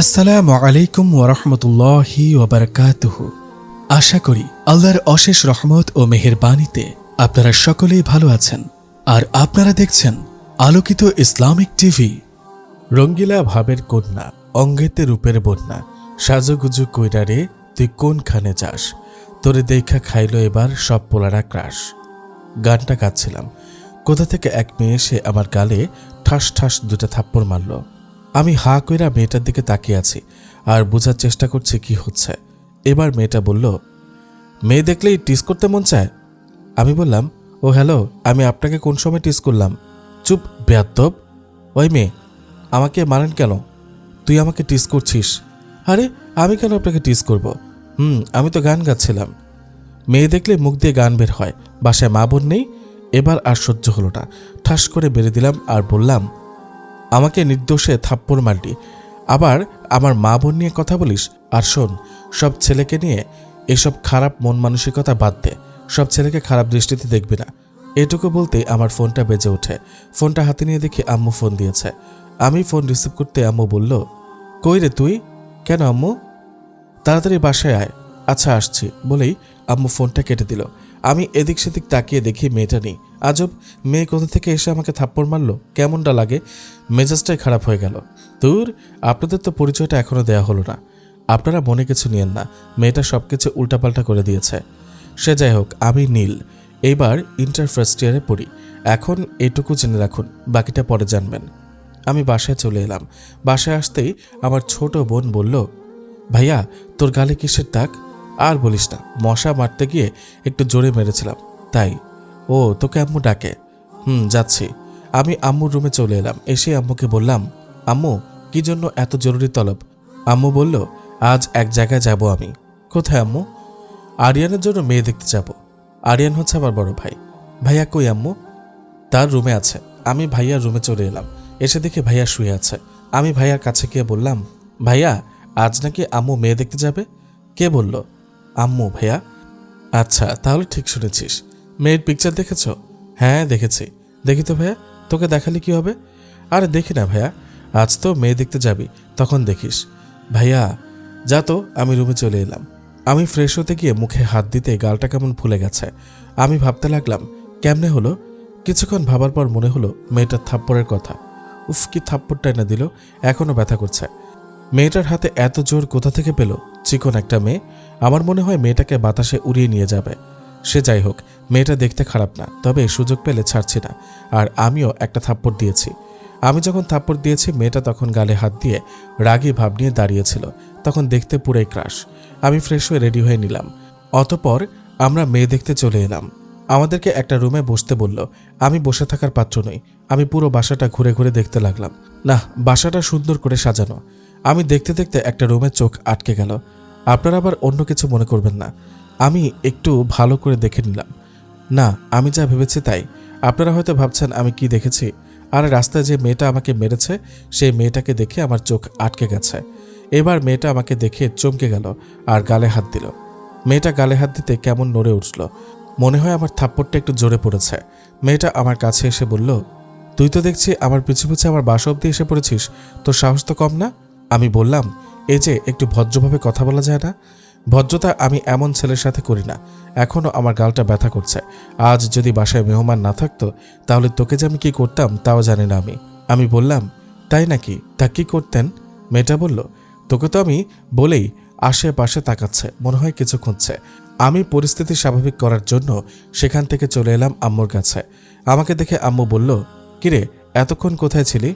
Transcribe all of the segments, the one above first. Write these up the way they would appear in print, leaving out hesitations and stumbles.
আসসালামু আলাইকুম ওয়ারাহমাতুল্লাহি ওয়াবারাকাতুহু। আশা করি আল্লাহর অশেষ রহমত ও মেহেরবানিতে আপনারা সকলেই ভালো আছেন। আর আপনারা দেখছেন আলোকিত ইসলামিক টিভি। রঙ্গিলা ভাবের কন্যা, অঙ্গেতে রূপের বন্যা, সাজুগুজু কইরারে তুই কোনখানে যাস, তোরে দেখা খাইল এবার সব পোলারা ক্রাশ। গানটা গাচ্ছিলাম, কোথা থেকে এক মেয়ে এসে আমার গালে ঠাস ঠাস দুটা থাপ্পড় মারল। আমি হা কইরা মেয়েটার দিকে তাকিয়ে আছি আর বোঝার চেষ্টা করছি কি হচ্ছে। এবার মেয়েটা বলল, মেয়ে দেখলেই টিস করতে মন চায়। আমি বললাম, ও হ্যালো, আমি আপনাকে কোন সময় টিস করলাম? চুপ বেয়াদ্দব। ওই মেয়ে, আমাকে মানেন কেন? তুই আমাকে টিস করছিস? আরে আমি কেন আপনাকে টিস করব? আমি তো গান গাচ্ছিলাম। মেয়ে দেখলে মুখ দিয়ে গান বের হয়, বাসায় মা বোন নেই। এবার আর সহ্য হলো না, ঠাস করে বেড়ে দিলাম আর বললাম, আমাকে নির্দোষে থাপ্পড় মারলি, আবার আমার মা বোন নিয়ে কথা বলিস? আর শোন, সব ছেলেকে নিয়ে এসব খারাপ মন মানসিকতা বাদ দে, সব ছেলেকে খারাপ দৃষ্টিতে দেখবি না। এটুকু বলতে আমার ফোনটা বেজে ওঠে। ফোনটা হাতে নিয়ে দেখি আম্মু ফোন দিয়েছে। আমি ফোন রিসিভ করতে আম্মু বলল, কই রে তুই? কেন আম্মু? তাড়াতাড়ি বাসায় আয়। আচ্ছা আসছি বলেই আম্মু ফোনটা কেটে দিল। আমি এদিক সেদিক তাকিয়ে দেখি মেয়েটা নেই। আজব, মেয়ে কোথা থেকে এসে আমাকে থাপ্পড় মারলো, কেমনটা লাগে? মেজাজটাই খারাপ হয়ে গেল। দূর, আপনাদের তো পরিচয়টা এখনো দেয়া হলো না। আপনারা মনে কিছু নিয়েন না, মেয়েটা সবকিছু উল্টাপাল্টা করে দিয়েছে। সে যাই হোক, আমি নীল, এইবার ইন্টার ফার্স্ট ইয়ারে পড়ি। এখন এটুকু জেনে রাখুন, বাকিটা পরে জানবেন। আমি বাসায় চলে এলাম। বাসায় আসতেই আমার ছোট বোন বলল, ভাইয়া তোর গালে কিসের দাগ? আর বলিস না, মশা মারতে গিয়ে একটু জোরে মেরেছিলাম তাই। ও, তোকে আম্মু ডাকে? যাচ্ছি। আমি আম্মুর রুমে চলে এলাম। এসে আম্মুকে বললাম, আম্মু কি জন্য এত জরুরি তলব? আম্মু বলল, আজ এক জায়গায় যাব আমি। কোথায় আম্মু? আরিয়ানের জন্য মেয়ে দেখতে যাব। আরিয়ান হচ্ছে আমার বড় ভাই। ভাইয়া কই আম্মু? তার রুমে আছে। আমি ভাইয়ার রুমে চলে এলাম। এসে দেখি ভাইয়া শুয়ে আছে। আমি ভাইয়ার কাছে গিয়ে বললাম, ভাইয়া আজ নাকি আম্মু মেয়ে দেখতে যাবে? কে বলল? আম্মু। ভাইয়া, আচ্ছা তাহলে ঠিক শুনেছিস। মেয়ের পিকচার দেখেছ? হ্যাঁ দেখেছি। দেখি তো ভাইয়া, তোকে দেখালে কি হবে? আরে দেখি না ভাইয়া, আজ তো মেয়ে দেখতে যাবি, তখন দেখিস। ভাইয়া যা তো। আমি রুমে চলে এলাম। আমি ফ্রেশ হতে গিয়ে মুখে হাত দিতে গালটা কেমন ফুলে গেছে। আমি ভাবতে লাগলাম কেমনে হলো। কিছুক্ষণ ভাবার পর মনে হলো মেয়েটার থাপ্পড়ের কথা। উফ, কি থাপ্পড়টাই না দিল, এখনো ব্যথা করছে। মেয়েটার হাতে এত জোর কোথা থেকে পেল? চিকন একটা মেয়ে, আমার মনে হয় মেয়েটাকে বাতাসে উড়িয়ে নিয়ে যাবে। সে যাই হোক, মেয়েটা দেখতে খারাপ না, তবে সুযোগ পেলে ছাড়ছি না। আর আমিও একটা থাপ্পড় দিয়েছি। আমি যখন থাপ্পড় দিয়েছি, মেয়েটা তখন গালে হাত দিয়ে রাগী ভাব নিয়ে দাঁড়িয়েছিল। তখন দেখতে পুরাই ক্রাশ। আমি ফ্রেশ হয়ে রেডি হয়ে নিলাম। অতঃপর আমরা মেয়ে দেখতে চলে এলাম। আমাদেরকে একটা রুমে বসতে বলল। আমি বসে থাকার পাত্র নই। আমি পুরো বাসাটা ঘুরে ঘুরে দেখতে লাগলাম। না, বাসাটা সুন্দর করে সাজানো। আমি দেখতে দেখতে একটা রুমে চোখ আটকে গেল। আপনারা আবার অন্য কিছু মনে করবেন না। আমি একটু ভালো করে দেখে নিলাম। না, আমি যা ভেবেছি তাই। আপনারা হয়তো ভাবছেন আমি কি দেখেছি। আর রাস্তায় যে মেয়েটা আমাকে মেরেছে, সেই মেয়েটাকে দেখে আমার চোখ আটকে গেছে। এবার মেয়েটা আমাকে দেখে চমকে গেল আর গালে হাত দিল। মেয়েটা গালে হাত দিতে কেমন নড়ে উঠল, মনে হয় আমার থাপ্পড়টা একটু জোরে পড়েছে। মেয়েটা আমার কাছে এসে বলল, তুই তো দেখছি আমার পিছু পিছু আমার বাসা অব্দি এসে পড়েছিস, তোর সাহস তো কম না? আমি বললাম, এই যে একটু ভদ্রভাবে কথা বলা যায় না? ভদ্রতা আমি এমন ছেলের সাথে করি না। এখনও আমার গালটা ব্যথা করছে। আজ যদি বাসায় মেহমান না থাকতো, তাহলে তোকে যে আমি কি করতাম তাও জানি না আমি বললাম, তাই নাকি? তা কি করতেন? মেয়েটা বলল, তোকে তো আমি বলেই আশেপাশে তাকাচ্ছে, মনে হয় কিছু খুঁজছে। আমি পরিস্থিতি স্বাভাবিক করার জন্য সেখান থেকে চলে এলাম আম্মুর কাছে। আমাকে দেখে আম্মু বলল, কিরে এতক্ষণ কোথায় ছিলি?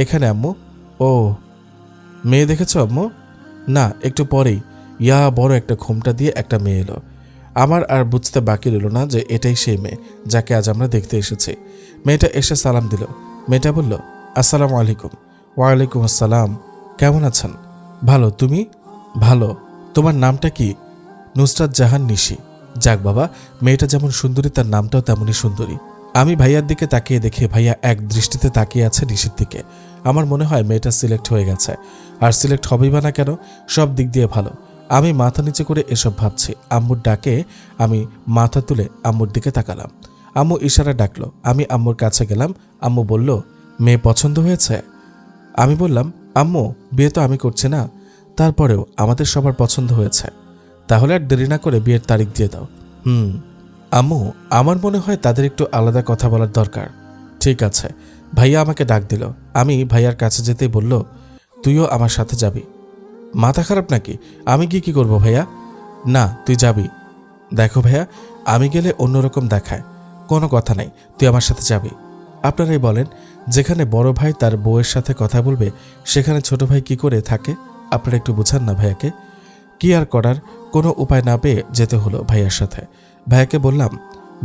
এখানে আম্মু। ও, মেয়ে দেখেছ আম্মু? না, একটু পরেই ইয়া বড় একটা ঘোমটা দিয়ে একটা মেয়ে এলো। আমার আর বুঝতে বাকি রইল না যে এটাই সেই মেয়ে যাকে আজ আমরা দেখতে এসেছি। মেয়েটা এসে সালাম দিল। মেয়েটা বলল, আসসালামু আলাইকুম। ওয়ালাইকুম আসসালাম। কেমন আছেন? ভালো, তুমি? ভালো। তোমার নামটা কি? নুসরাত জাহান নিশি। যাক বাবা, মেয়েটা যেমন সুন্দরী তার নামটাও তেমনই সুন্দরী। আমি ভাইয়ার দিকে তাকিয়ে দেখে ভাইয়া এক দৃষ্টিতে তাকিয়ে আছে নিশির দিকে। আমার মনে হয় মেয়েটা সিলেক্ট হয়ে গেছে। আর সিলেক্ট হবেই বা না কেন, সব দিক দিয়ে ভালো। আমি মাথা নিচে করে এসব ভাবছি। আম্মুর ডাকে আমি মাথা তুলে আম্মুর দিকে তাকালাম। আম্মু ইশারা ডাকলো। আমি আম্মুর কাছে গেলাম। আম্মু বলল, মেয়ে পছন্দ হয়েছে? আমি বললাম, আম্মু, বিয়ে তো আমি করছি না, তারপরেও আমাদের সবার পছন্দ হয়েছে, তাহলে আর দেরি না করে বিয়ের তারিখ দিয়ে দাও। আম্মু, আমার মনে হয় তাদের একটু আলাদা কথা বলার দরকার। ঠিক আছে। ভাইয়া আমাকে ডাক দিল। আমি ভাইয়ার কাছে যেতেই বলল, তুইও আমার সাথে যাবি। মাথা খারাপ নাকি? আমি কি করব ভাইয়া? না, তুই যাবি। দেখো ভাইয়া, আমি গেলে অন্যরকম দেখায়, কোনো কথা নাই, তুই আমার সাথে যাবি। আপনারাই বলেন, যেখানে বড় ভাই তার বউয়ের সাথে কথা বলবে সেখানে ছোট ভাই কি করে থাকে? আপনারা একটু বুঝান না ভাইয়াকে। কি আর করার, কোনো উপায় না পেয়ে যেতে হলো ভাইয়ার সাথে। ভাইয়াকে বললাম,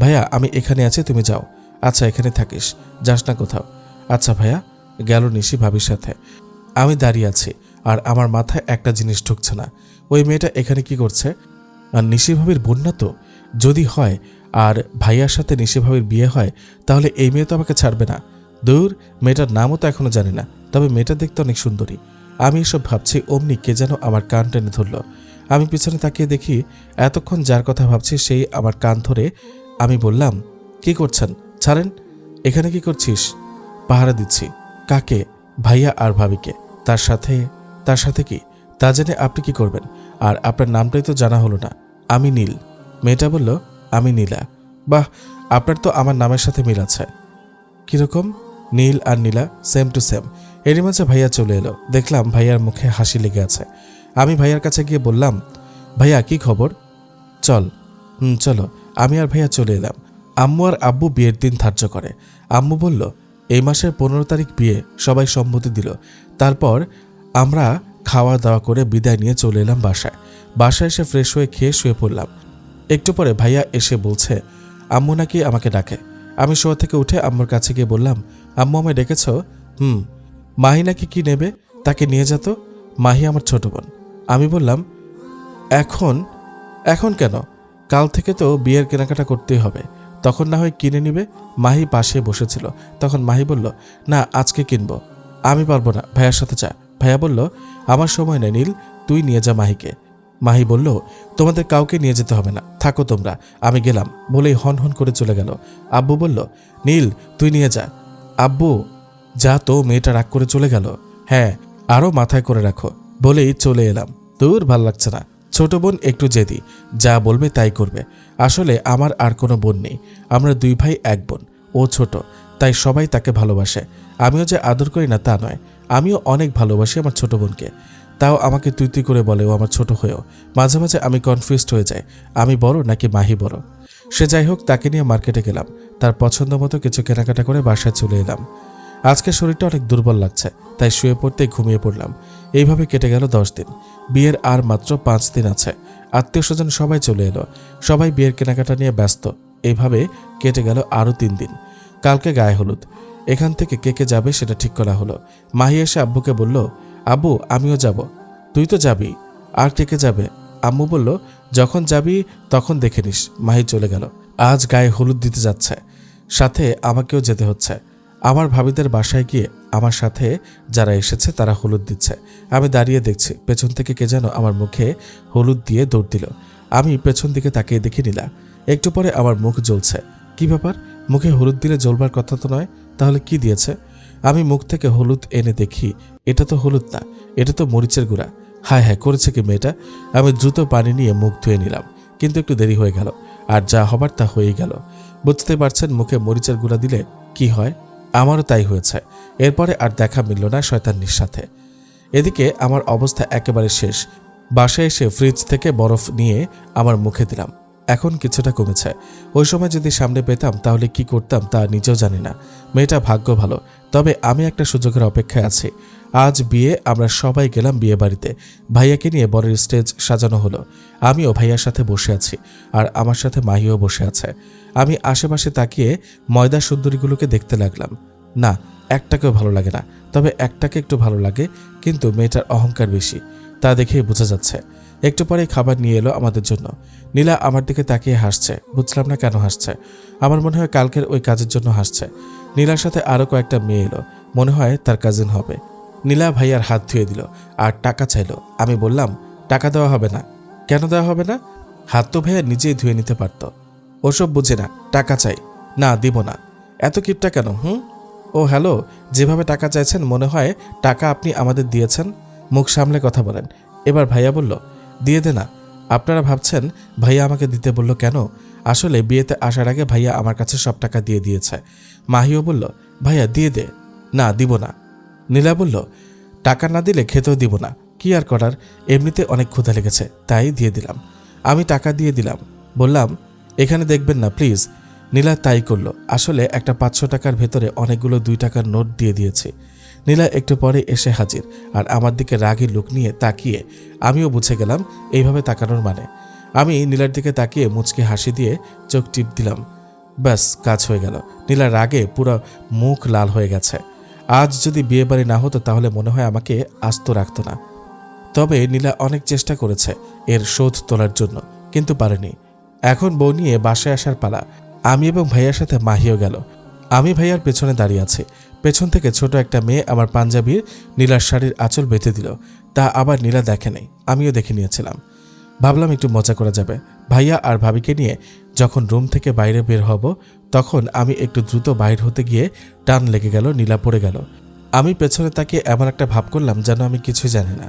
ভাইয়া আমি এখানে আছি, তুমি যাও। আচ্ছা, এখানে থাকিস, যাস না কোথাও। আচ্ছা ভাইয়া। গেল নিশি ভাবির সাথে। আমি দাঁড়িয়ে আছি আর আমার মাথায় একটা জিনিস ঢুকছে না, ওই মেয়েটা এখানে কি করছে? আর নিশি ভাবির বন্যা তো যদি হয় আর ভাইয়ার সাথে নিশি ভাবির বিয়ে হয়, তাহলে এই মেয়ে তো আমাকে ছাড়বে না। দূর, মেয়েটার নামও তো এখনো জানি না, তবে মেয়েটা দেখতে অনেক সুন্দরী। আমি এসব ভাবছি, অমনি কে যেন আমার কান টেনে ধরল। আমি পিছনে তাকিয়ে দেখি এতক্ষণ যার কথা ভাবছি সেই আমার কান ধরে। আমি বললাম, কি করছেন? ছাড়েন। এখানে কি করছিস? পাহারা দিচ্ছি। কাকে? ভাইয়া আর ভাবিকে। তার সাথে কি? তা জেনে আপনি কি করবেন? আর আপনার নামটাই তো জানা হলো না। আমি নীল। মেয়েটা বলল, আমি নীলা। বাহ, আপনার তো আমার নামের সাথে মিল আছে। কিরকম? নীল আর নীলা সেম টু সেম। এরই মাঝে ভাইয়া চলে এলো। দেখলাম ভাইয়ার মুখে হাসি লেগে আছে। আমি ভাইয়ার কাছে গিয়ে বললাম, ভাইয়া কি খবর? চল। চলো। আমি আর ভাইয়া চলে এলাম। আম্মু আর আব্বু বিয়ের দিন ধার্য করে। আম্মু বলল, এই মাসের 15 তারিখ বিয়ে, সবাই সম্মতি দিল। তারপর আমরা খাওয়া দাওয়া করে বিদায় নিয়ে চলে এলাম বাসায় এসে ফ্রেশ হয়ে খেয়ে শুয়ে পড়লাম। একটু পরে ভাইয়া এসে বলছে, আম্মু নাকি আমাকে ডাকে। আমি শোয়া থেকে উঠে আম্মুর কাছে গিয়ে বললাম, আম্মু আমায় ডেকেছ? মাহি নাকি কি নেবে, তাকে নিয়ে যেত। মাহি আমার ছোট বোন। আমি বললাম, এখন এখন কেন? কাল থেকে তো বিয়ের কেনাকাটা করতেই হবে, তখন না হয় কিনে নিবে। মাহি পাশে বসেছিল, তখন মাহি বলল, না আজকে কিনবো। আমি পারবো না, ভাইয়ার সাথে যা। ভাইয়া বলল, আমার সময় নেই নীল, তুই নিয়ে যা মাহিকে। মাহি বলল, তোমাদের কাউকে নিয়ে যেতে হবে না, থাকো তোমরা, আমি গেলাম, বলেই হন হন করে চলে গেল। আব্বু বলল, নীল তুই নিয়ে যা। আব্বু, যা তো, মেয়েটা রাগ করে চলে গেল। হ্যাঁ, আরও মাথায় করে রাখো, বলেই চলে এলাম। দূর, ভাল লাগছে না। ছোট বোন একটু জেদি, যা বলবে তাই করবে। আসলে আমার আর কোনো বোন নেই, আমরা 2 ভাই 1 বোন। ও ছোট, তাই সবাই তাকে ভালোবাসে। আমিও যে আদর করি না তা নয়, আমিও অনেক ভালোবাসি আমার ছোট বোনকে। তাও আমাকে তুই তুই করে বলে ও আমার ছোট হয়েও। মাঝে মাঝে আমি কনফিউজড হয়ে যাই, আমি বড় নাকি মাহি বড়। সে যাই হোক, তাকে নিয়ে মার্কেটে গেলাম। তার পছন্দ মতো কিছু কেনাকাটা করে বাসায় চলে এলাম। আজকে শরীরটা অনেক দুর্বল লাগছে, তাই শুয়ে পড়তেই ঘুমিয়ে পড়লাম। এইভাবে কেটে গেল 10 দিন। বিয়ের আর মাত্র 5 দিন আছে। আত্মীয় স্বজন সবাই চলে এলো, সবাই বিয়ের কেনাকাটা নিয়ে ব্যস্ত। এইভাবে কেটে গেল আরও 3 দিন। কালকে গায়ে হলুদ। এখান থেকে কে কে যাবে সেটা ঠিক করা হলো। মাহি এসে আব্বুকে বলল, আব্বু আমিও যাব। তুই তো যাবি, আর কে কে যাবে? আম্মু বলল, যখন যাবি তখন দেখে নিস। মাহি চলে গেল। আজ গায়ে হলুদ দিতে যাচ্ছে, সাথে আমাকেও যেতে হচ্ছে। আমার ভাবিদের বাসায় গিয়ে আমার সাথে যারা এসেছে তারা হলুদ দিচ্ছে। আমি দাঁড়িয়ে দেখছি, পেছন থেকে কে যেন আমার মুখে হলুদ দিয়ে দৌড় দিল। আমি পেছন দিকে তাকিয়ে দেখে নিলাম। একটু পরে আমার মুখ জ্বলছে। কি ব্যাপার? মুখে হলুদ দিলে জ্বলবার কথা তো নয়, তাহলে কি দিয়েছে? আমি মুখ থেকে হলুদ এনে দেখি, এটা তো হলুদ না, এটা তো মরিচের গুঁড়া। হায় হায়, করেছে কি মেয়েটা? আমি দ্রুত পানি নিয়ে মুখ ধুয়ে নিলাম, কিন্তু একটু দেরি হয়ে গেল। আর যা হবার তা হয়েই গেল। বুঝতে পারছেন মুখে মরিচের গুঁড়া দিলে কি হয়? আমারও তাই হয়েছে। এরপরে আর দেখা মিলল না শয়তানির সাথে। এদিকে আমার অবস্থা একেবারে শেষ। বাসায় এসে ফ্রিজ থেকে বরফ নিয়ে আমার মুখে দিলাম। এখন কিছুটা কমেছে। ওই সময় যদি সামনে পেতাম তাহলে কি করতাম তা নিজেও জানি না। মেয়েটা ভাগ্য ভালো, তবে আমি একটা সুযোগের অপেক্ষায় আছি। আজ বিয়ে, আমরা সবাই গেলাম বিয়ে বাড়িতে। ভাইয়াকে নিয়ে বরের স্টেজ সাজানো হলো। আমিও ভাইয়ার সাথে বসে আছি, আর আমার সাথে মাহিও বসে আছে। আমি আশেপাশে তাকিয়ে ময়দা সুন্দরীগুলোকে দেখতে লাগলাম। না, একটাকেও ভালো লাগে না, তবে একটাকে একটু ভালো লাগে, কিন্তু মেয়েটার অহংকার বেশি, তা দেখেই বোঝা যাচ্ছে। একটু পরেই খাবার নিয়ে এলো আমাদের জন্য। নীলা আমার দিকে তাকিয়ে হাসছে, বুঝলাম না কেন হাসছে। আমার মনে হয় কালকের ওই কাজের জন্য হাসছে। নীলার সাথে আরও কয়েকটা মেয়ে এলো, মনে হয় তার কাজিন হবে। নীলা ভাইয়ার হাত ধুয়ে দিল আর টাকা চাইলো। আমি বললাম, টাকা দেওয়া হবে না। কেন দেওয়া হবে না? হাত তো ভাইয়া নিজেই ধুয়ে নিতে পারত। ওসব বুঝে না, টাকা চাই। না, দিব না। এত কিপটা কেন? ও হ্যালো, যেভাবে টাকা চাইছেন মনে হয় টাকা আপনি আমাদের দিয়েছেন। মুখ সামলে কথা বলেন। এবার ভাইয়া বলল, দিয়ে দে না। আপনারা ভাবছেন ভাইয়া আমাকে দিতে বলল কেন? আসলে বিয়েতে আসার আগে ভাইয়া আমার কাছে সব টাকা দিয়ে দিয়েছে। মাহিও বলল, ভাইয়া দিয়ে দে। না, দিব না। নীলা বলল, টাকা না দিলে খেতেও দিব না। কি আর করার, এমনিতে অনেক ক্ষুধা লেগেছে, তাই দিয়ে দিলাম। আমি টাকা দিয়ে দিলাম, বললাম এখানে দেখবেন না প্লিজ। নীলা তাই করলো। আসলে একটা 500 টাকার ভেতরে অনেকগুলো 2 টাকার নোট দিয়ে দিয়েছে। নীলা একটু পরে এসে হাজির, আর আমার দিকে রাগী লুক নিয়ে তাকিয়ে আমিও বুঝে গেলাম এইভাবে তাকানোর মানে। আমি নীলার দিকে তাকিয়ে মুচকি হাসি দিয়ে চোখ টিপ দিলাম। ব্যাস, কাজ হয়ে গেল। নীলা রাগে পুরো মুখ লাল হয়ে গেছে। আজ যদি বিয়ে বাড়ি না হতো তাহলে মনে হয় আমাকে আস্ত রাখতো না। তবে নীলা অনেক চেষ্টা করেছে এর শোধ তোলার জন্য, কিন্তু পারেনি। এখন বউ নিয়ে বাসায় আসার পালা। আমি এবং ভাইয়ার সাথে মাহিও গেল। আমি ভাইয়ার পেছনে দাঁড়িয়ে আছি। পেছন থেকে ছোট একটা মেয়ে আমার পাঞ্জাবির নীলার শাড়ির আঁচল বেঁধে দিল। তা আবার নীলা দেখে নেই, আমিও দেখে নিয়েছিলাম। ভাবলাম একটু মজা করা যাবে। ভাইয়া আর ভাবিকে নিয়ে যখন রুম থেকে বাইরে বের হব, তখন আমি একটু দ্রুত বাইর হতে গিয়ে টান লেগে গেল, নীলা পড়ে গেল। আমি পেছনে তাকিয়ে এমন একটা ভাব করলাম যেন আমি কিছুই জানি না।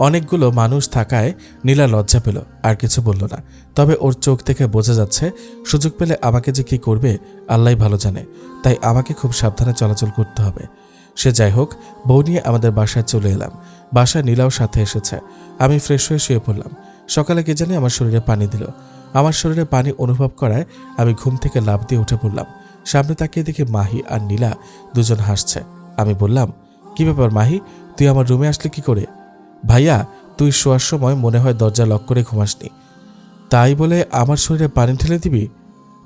অনেকগুলো মানুষ থাকায় নীলা লজ্জা পেল, আর কিছু বলল না। তবে ওর চোখ থেকে বোঝা যাচ্ছে সুযোগ পেলে আমাকে যে কি করবে আল্লাহই ভালো জানে। তাই আমাকে খুব সাবধানে চলাচল করতে হবে। সে যাই হোক, বউ নিয়ে আমাদের বাসায় চলে এলাম। বাসায় নীলাও সাথে এসেছে। আমি ফ্রেশ হয়ে শুয়ে পড়লাম। সকালে কে জানি আমার শরীরে পানি দিল। আমার শরীরে পানি অনুভব করায় আমি ঘুম থেকে লাফ দিয়ে উঠে পড়লাম। সামনে তাকিয়ে দেখি মাহি আর নীলা দুজন হাসছে। আমি বললাম, কি ব্যাপার মাহি, তুই আমার রুমে আসলি কি করে? ভাইয়া, তুই শোয়ার সময় মনে হয় দরজা লক করে ঘুমাসনি, তাই বলে আমার শরীরে পানি ঢেলে দিবি?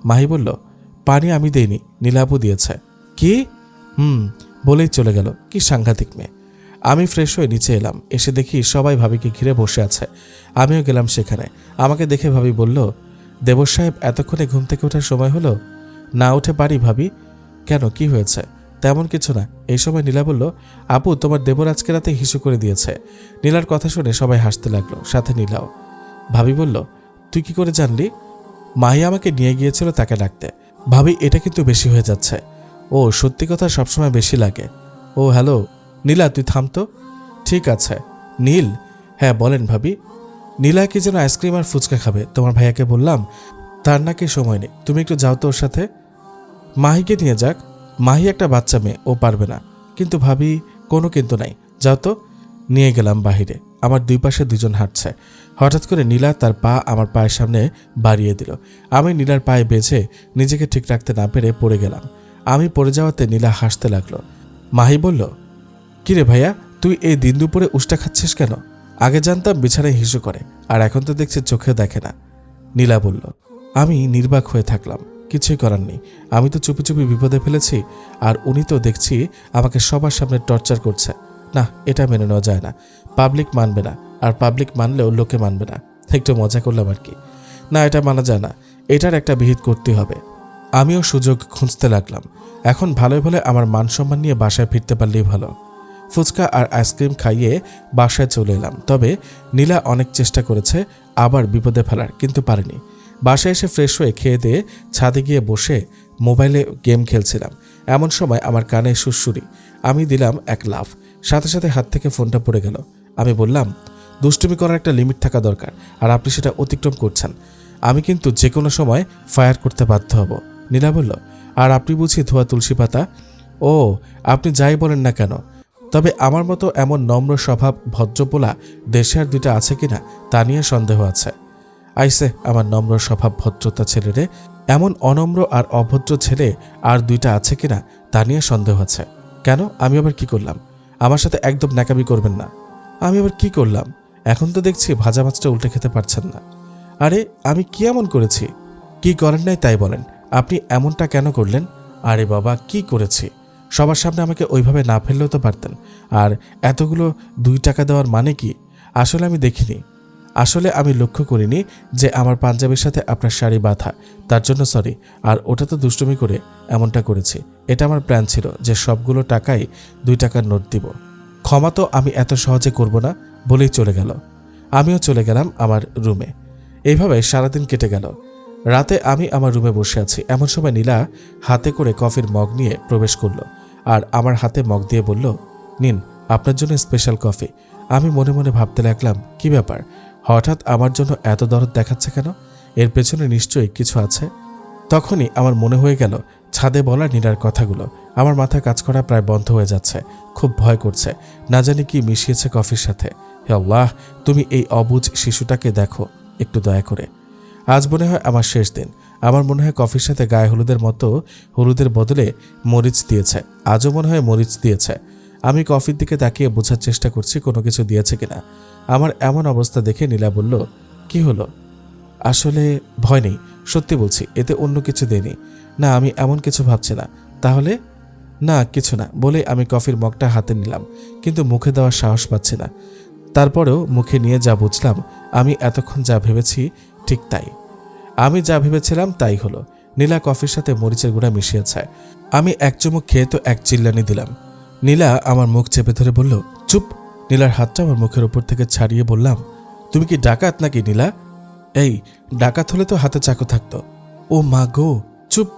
মাহি বলল, পানি আমি দেইনি, নীলাবু দিয়েছে। কি? বলেই চলে গেল। কি সাংঘাতিক মেয়ে। আমি ফ্রেশ হয়ে নিচে এলাম। এসে দেখি সবাই ভাবিকে ঘিরে বসে আছে। আমিও গেলাম সেখানে। আমাকে দেখে ভাবি বলল, দেবর সাহেব এতক্ষণে ঘুম থেকে ওঠার সময় হলো? না উঠে পারি ভাবি? কেন, কি হয়েছে? তেমন কিছু না। এই সময় নীলা বলল, আপু, তোমার দেবর আজকে রাতে হিসু করে দিয়েছে। নীলার কথা শুনে সবাই হাসতে লাগলো, সাথে নীলাও। ভাবি বলল, তুই কি করে জানলি? মাহি আমাকে নিয়ে গিয়েছিল তাকে ডাকতে। ভাবি, এটা কিন্তু বেশি হয়ে যাচ্ছে। ও, সত্যি কথা সবসময় বেশি লাগে। ও হ্যালো নীলা, তুই থাম তো। ঠিক আছে। নীল, হ্যাঁ বলেন ভাবি। নীলা কি যেন আইসক্রিম আর ফুচকা খাবে। তোমার ভাইয়াকে বললাম তার নাকি সময় নেই, তুমি একটু যাও তো ওর সাথে। মাহিকে নিয়ে যাক। মাহি একটা বাচ্চা মেয়ে, ও পারবে না। কিন্তু ভাবি, কোনো কিন্তু নাই, যাও তো। নিয়ে গেলাম বাহিরে। আমার দুই পাশে দুজন হাঁটছে। হঠাৎ করে নীলা তার পা আমার পায়ের সামনে বাড়িয়ে দিল। আমি নীলার পায়ে বেঁধে নিজেকে ঠিক রাখতে না পেরে পড়ে গেলাম। আমি পড়ে যাওয়াতে নীলা হাসতে লাগলো। মাহি বলল, কিরে ভাইয়া, তুই এই দিন দুপুরে উষ্টা খাচ্ছিস কেন? আগে জানতাম বিছানায় হিসু করে, আর এখন তো দেখছি চোখেও দেখে না। নীলা বলল। আমি নির্বাক হয়ে থাকলাম। কিছুই করার নেই। আমি তো চুপি চুপি বিপদে ফেলেছি, আর উনি তো দেখছি আমাকে সবার সামনে টর্চার করছে। না, এটা মেনে নেওয়া যায় না। পাবলিক মানবে না, আর পাবলিক মানলেও লোকে মানবে না। একটু মজা করলাম আর কি। না, এটা মানা যায় না। এটার একটা বিহিত করতে হবে। আমিও সুযোগ খুঁজতে লাগলাম। এখন ভালোই ভালো আমার মান সম্মান নিয়ে বাসায় ফিরতে পারলেই ভালো। ফুচকা আর আইসক্রিম খাইয়ে বাসায় চলে এলাম। তবে নীলা অনেক চেষ্টা করেছে আবার বিপদে ফেলার, কিন্তু পারেনি। বাসায় এসে ফ্রেশ হয়ে খেয়ে দিয়ে ছাদে গিয়ে বসে মোবাইলে গেম খেলছিলাম। এমন সময় আমার কানে সুরসুরি। আমি দিলাম এক লাফ, সাথে সাথে হাত থেকে ফোনটা পড়ে গেল। আমি বললাম, দুষ্টুমি করার একটা লিমিট থাকা দরকার, আর আপনি সেটা অতিক্রম করছেন। আমি কিন্তু যে কোনো সময় ফায়ার করতে বাধ্য হব। নীলা বলল, আর আপনি বুঝি ধোয়া তুলসী পাতা? ও, আপনি যাই বলেন না কেন, তবে আমার মতো এমন নম্র স্বভাব ভদ্রপোলা দেশে আর দুইটা আছে কিনা তা নিয়ে সন্দেহ আছে। আইসে আমার নম্র স্বভাব ভদ্রতা ছেলেরে, এমন অনম্র আর অভদ্র ছেলে আর দুইটা আছে কিনা তা নিয়ে সন্দেহ আছে। কেন, আমি আবার কি করলাম? আমার সাথে একদম ন্যাকামি করবেন না। আমি আবার কি করলাম? এখন তো দেখছি ভাজা মাছটা উল্টে খেতে পারছেন না। আরে, আমি কি এমন করেছি? কি করেন নাই তাই বলেন। আপনি এমনটা কেন করলেন? আরে বাবা, কি করেছি? সবার সামনে আমাকে ওইভাবে না ফেললেও তো পারতেন। আর এতগুলো 2 টাকা দেওয়ার মানে কি? আসলে আমি দেখিনি। আসলে আমি লক্ষ্য করিনি যে আমার পাঞ্জাবির সাথে আপনার শাড়ি বাঁধা, তার জন্য সরি। আর ওটা তো দুষ্টুমি করে এমনটা করেছি। এটা আমার প্ল্যান ছিল যে সবগুলো টাকাই 2 টাকার নোট দিব। ক্ষমা তো আমি এত সহজে করব না, বলেই চলে গেল। আমিও চলে গেলাম আমার রুমে। এইভাবে সারাদিন কেটে গেল। রাতে আমি আমার রুমে বসে আছি। এমন সময় নীলা হাতে করে কফির মগ নিয়ে প্রবেশ করলো। আর আমার হাতে মগ দিয়ে বলল, নিন আপনার জন্য স্পেশাল কফি। আমি মনে মনে ভাবতে লাগলাম, কি ব্যাপার, হঠাৎ আমার জন্য এত দরদ দেখাচ্ছে কেন? এর পেছনে নিশ্চয়ই কিছু আছে। তখনই আমার মনে হয়ে গেল ছাদে বলা নীলার কথাগুলো। আমার মাথা কাজ করা প্রায় বন্ধ হয়ে যাচ্ছে, খুব ভয় করছে, না জানি কি মিশিয়েছে কফির সাথে। হে আল্লাহ, তুমি এই অবুঝ শিশুটাকে দেখো একটু দয়া করে। আজ মনে হয় আমার শেষ দিন। আমার মনে হয় কফির সাথে গায়ে হলুদের মতো হলুদের বদলে মরিচ দিয়েছে। আজও মনে হয় মরিচ দিয়েছে। আমি কফির দিকে তাকিয়ে বোঝার চেষ্টা করছি কোনো কিছু দিয়েছে কিনা। আমার এমন অবস্থা দেখে নীলা বলল, কি হলো? আসলে ভয় নেই, সত্যি বলছি, এতে অন্য কিছু দেয়নি। না, আমি এমন কিছু ভাবছি না। তাহলে? না কিছু না বলে আমি কফির মগটা হাতে নিলাম, কিন্তু মুখে দেওয়ার সাহস পাচ্ছি না। তারপরেও মুখে নিয়ে যা বুঝলাম, আমি এতক্ষণ যা ভেবেছি ঠিক তাই। আমি যা ভেবেছিলাম তাই হলো। নীলা কফির সাথে মরিচের গুঁড়া মিশিয়েছে। আমি এক চুমুক খেয়ে তো এক চিল্লানি দিলাম। নীলা আমার মুখ চেপে ধরে বলল, চুপ। নীলার হাতটা আমার মুখের উপর থেকে ছাড়িয়ে বললাম, তুমি কি ডাকাত নাকি নীলা? এই ডাকাত হলে তো হাতে চাকু থাকতো। ও মা গো, চুপ।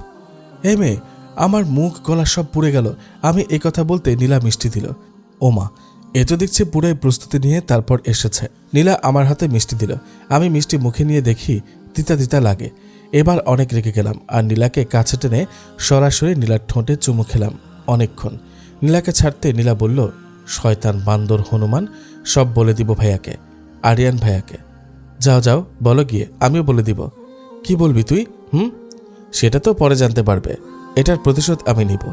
এই মেয়ে, আমার মুখ গলা সব পুড়ে গেল। আমি এই কথা বলতে নীলা মিষ্টি দিল। ও মা, এ তো দেখছি পুরাই প্রস্তুতি নিয়ে তারপর এসেছে। নীলা আমার হাতে মিষ্টি দিল। আমি মিষ্টি মুখে নিয়ে দেখি তিতা তিতা লাগে। এবার অনেক রেগে গেলাম আর নীলাকে কাছে টেনে সরাসরি নীলার ঠোঁটে চুমু খেলাম অনেকক্ষণ। নীলাকে ছাড়তে নীলা বলল, শয়তান, বান্দর, হনুমান, সব বলে দিব ভাইয়াকে, আরিয়ান ভাইয়াকে। যাও যাও, বলো গিয়ে, আমিও বলে দিব। কি বলবি তুই? সেটা তো পরে জানতে পারবে। এটার প্রতিশোধ আমি নিব,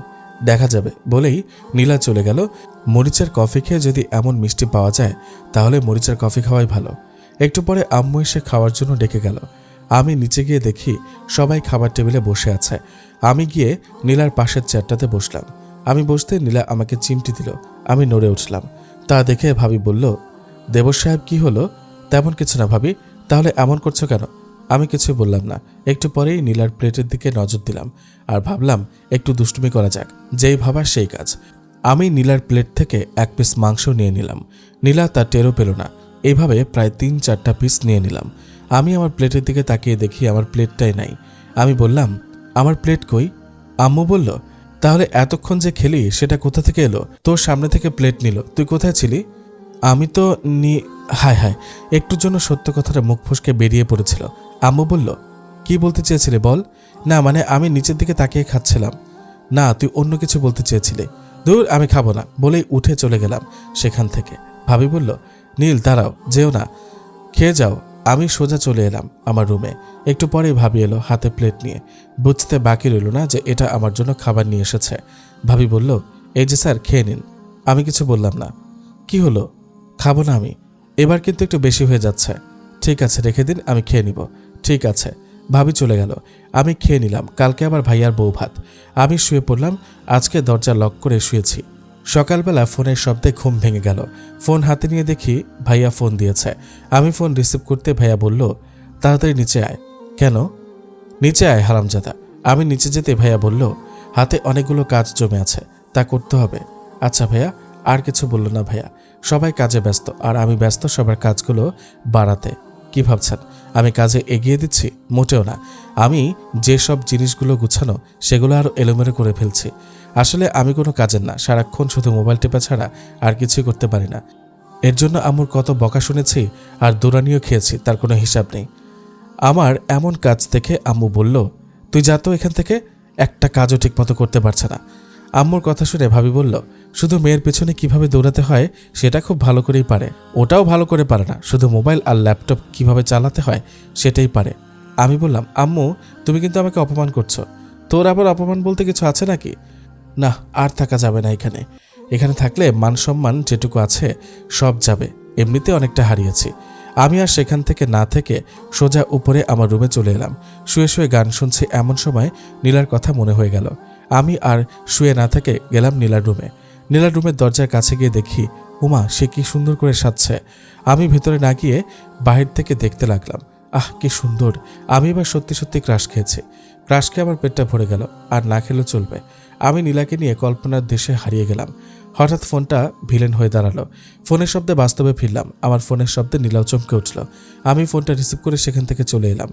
দেখা যাবে। বলেই নীলা চলে গেল। মরিচের কফি খেয়ে যদি এমন মিষ্টি পাওয়া যায় তাহলে মরিচের কফি খাওয়াই ভালো। একটু পরে আম্মু এসে খাওয়ার জন্য ডেকে গেল। আমি নিচে গিয়ে দেখি সবাই খাবার টেবিলে বসে আছে। আমি গিয়ে নীলার পাশের চেয়ারটাতে বসলাম। আমি বসতে নীলা আমাকে চিমটি দিল। আমি নড়ে উঠলাম। তা দেখে ভাবি বলল, দেবর সাহেব কি হলো? তেমন কিছু না ভাবি। তাহলে এমন করছো কেন? আমি কিছু বললাম না। একটু পরেই নীলার প্লেটের দিকে নজর দিলাম আর ভাবলাম একটু দুষ্টুমি করা যাক। যেই ভাবা সেই কাজ। আমি নীলার প্লেট থেকে এক পিস মাংস নিয়ে নিলাম। নীলা তার টেরও পেল না। এইভাবে প্রায় 3-4টা পিস নিয়ে নিলাম। আমি আমার প্লেটের দিকে তাকিয়ে দেখি আমার প্লেটটাই নাই। আমি বললাম, আমার প্লেট কই? আম্মু বলল, তাহলে এতক্ষণ যে খেলি সেটা কোথা থেকে এলো? তোর সামনে থেকে প্লেট নিল, তুই কোথায় ছিলি? আমি তো হায় হায়, একটুর জন্য সত্য কথাটা মুখ ফসকে বেরিয়ে পড়েছিল। আম্মু বলল, কি বলতে চেয়েছিলে বল? না মানে আমি নিচের দিকে তাকিয়ে খাচ্ছিলাম। না, তুই অন্য কিছু বলতে চেয়েছিলে। দূর, আমি খাবো না বলেই উঠে চলে গেলাম সেখান থেকে। ভাবি বলল, নীল দাঁড়াও, যেও না, খেয়ে যাও। আমি সোজা চলে এলাম আমার রুমে। একটু পরেই ভাবি এলো হাতে প্লেট নিয়ে। বুঝতে বাকি রইল না যে এটা আমার জন্য খাবার নিয়ে এসেছে। ভাবি বলল, এই যে স্যার, খেয়ে নিন। আমি কিছু বললাম না। কি হলো? খাবো না আমি। এবার কিন্তু একটু বেশি হয়ে যাচ্ছে। ঠিক আছে, রেখে দিন, আমি খেয়ে নিব। ঠিক আছে। ভাবি চলে গেল। আমি খেয়ে নিলাম। কালকে আবার ভাইয়ার বউ ভাত। আমি শুয়ে পড়লাম। আজকে দরজা লক করে শুয়েছি। সকালবেলা ফোনের শব্দে ঘুম ভেঙে গেল। ফোন হাতে নিয়ে দেখি ভাইয়া ফোন দিয়েছে। আমি ফোন রিসিভ করতে ভাইয়া বলল, তাড়াতাড়ি নিচে আয়। কেন? নিচে আয় হারামজাদা। আমি নিচে যেতে ভাইয়া বলল, হাতে অনেকগুলো কাজ জমে আছে, তা করতে হবে। আচ্ছা ভাইয়া। আর কিছু বলল না ভাইয়া। সবাই কাজে ব্যস্ত আর আমি ব্যস্ত সবার কাজগুলো বাড়াতে। কি ভাবছেন আমি কাজে এগিয়ে দিচ্ছি? মোটেও না। আমি যেসব জিনিসগুলো গুছানো সেগুলো আরও এলোমেলো করে ফেলছি। আসলে আমি কোনো কাজের না, সারাক্ষণ শুধু মোবাইল টেপা ছাড়া আর কিছুই করতে পারি না। এর জন্য আম্মুর কত বকা শুনেছি আর দৌড়ানিও খেয়েছি, তার কোনো হিসাব নেই। আমার এমন কাজ দেখে আম্মু বলল, তুই যা তো এখান থেকে, একটা কাজও ঠিকমতো করতে পারছে না। আম্মুর কথা শুনে ভাবি বলল, শুধু মেয়ের পেছনে কিভাবে দৌড়াতে হয় সেটা খুব ভালো করেই পারে। ওটাও ভালো করে পারে না, শুধু মোবাইল আর ল্যাপটপ কিভাবে চালাতে হয় সেটাই পারে। আমি বললাম, আম্মু তুমি কিন্তু আমাকে অপমান করছো। তোর আবার অপমান বলতে কিছু আছে নাকি? না, আর থাকা যাবে না এখানে। এখানে থাকলে মান সম্মান যেটুকু আছে সব যাবে। এমনিতে অনেকটা হারিয়েছি। আমি আর সেখান থেকে না থেকে সোজা উপরে আমার রুমে চলে এলাম। শুয়ে শুয়ে গান শুনছি, এমন সময় নীলার কথা মনে হয়ে গেল। আমি আর শুয়ে না থেকে গেলাম নীলার রুমে। নীলার রুমের দরজার কাছে গিয়ে দেখি, উমা, সে কি সুন্দর করে সাজছে। আমি ভেতরে না গিয়ে বাহির থেকে দেখতে লাগলাম। আহ, কি সুন্দর। আমি এবার সত্যি সত্যি ক্রাশ খেয়েছি। ক্রাশ খেয়ে আমার পেটটা ভরে গেল। আর না খেলেও চলবে। আমি নীলাকে নিয়ে কল্পনার দেশে হারিয়ে গেলাম। হঠাৎ ফোনটা ভিলেন হয়ে দাঁড়ালো। ফোনের শব্দে বাস্তবে ফিরলাম। আমার ফোনের শব্দে নীলাও চমকে উঠল। আমি ফোনটা রিসিভ করে সেখান থেকে চলে এলাম।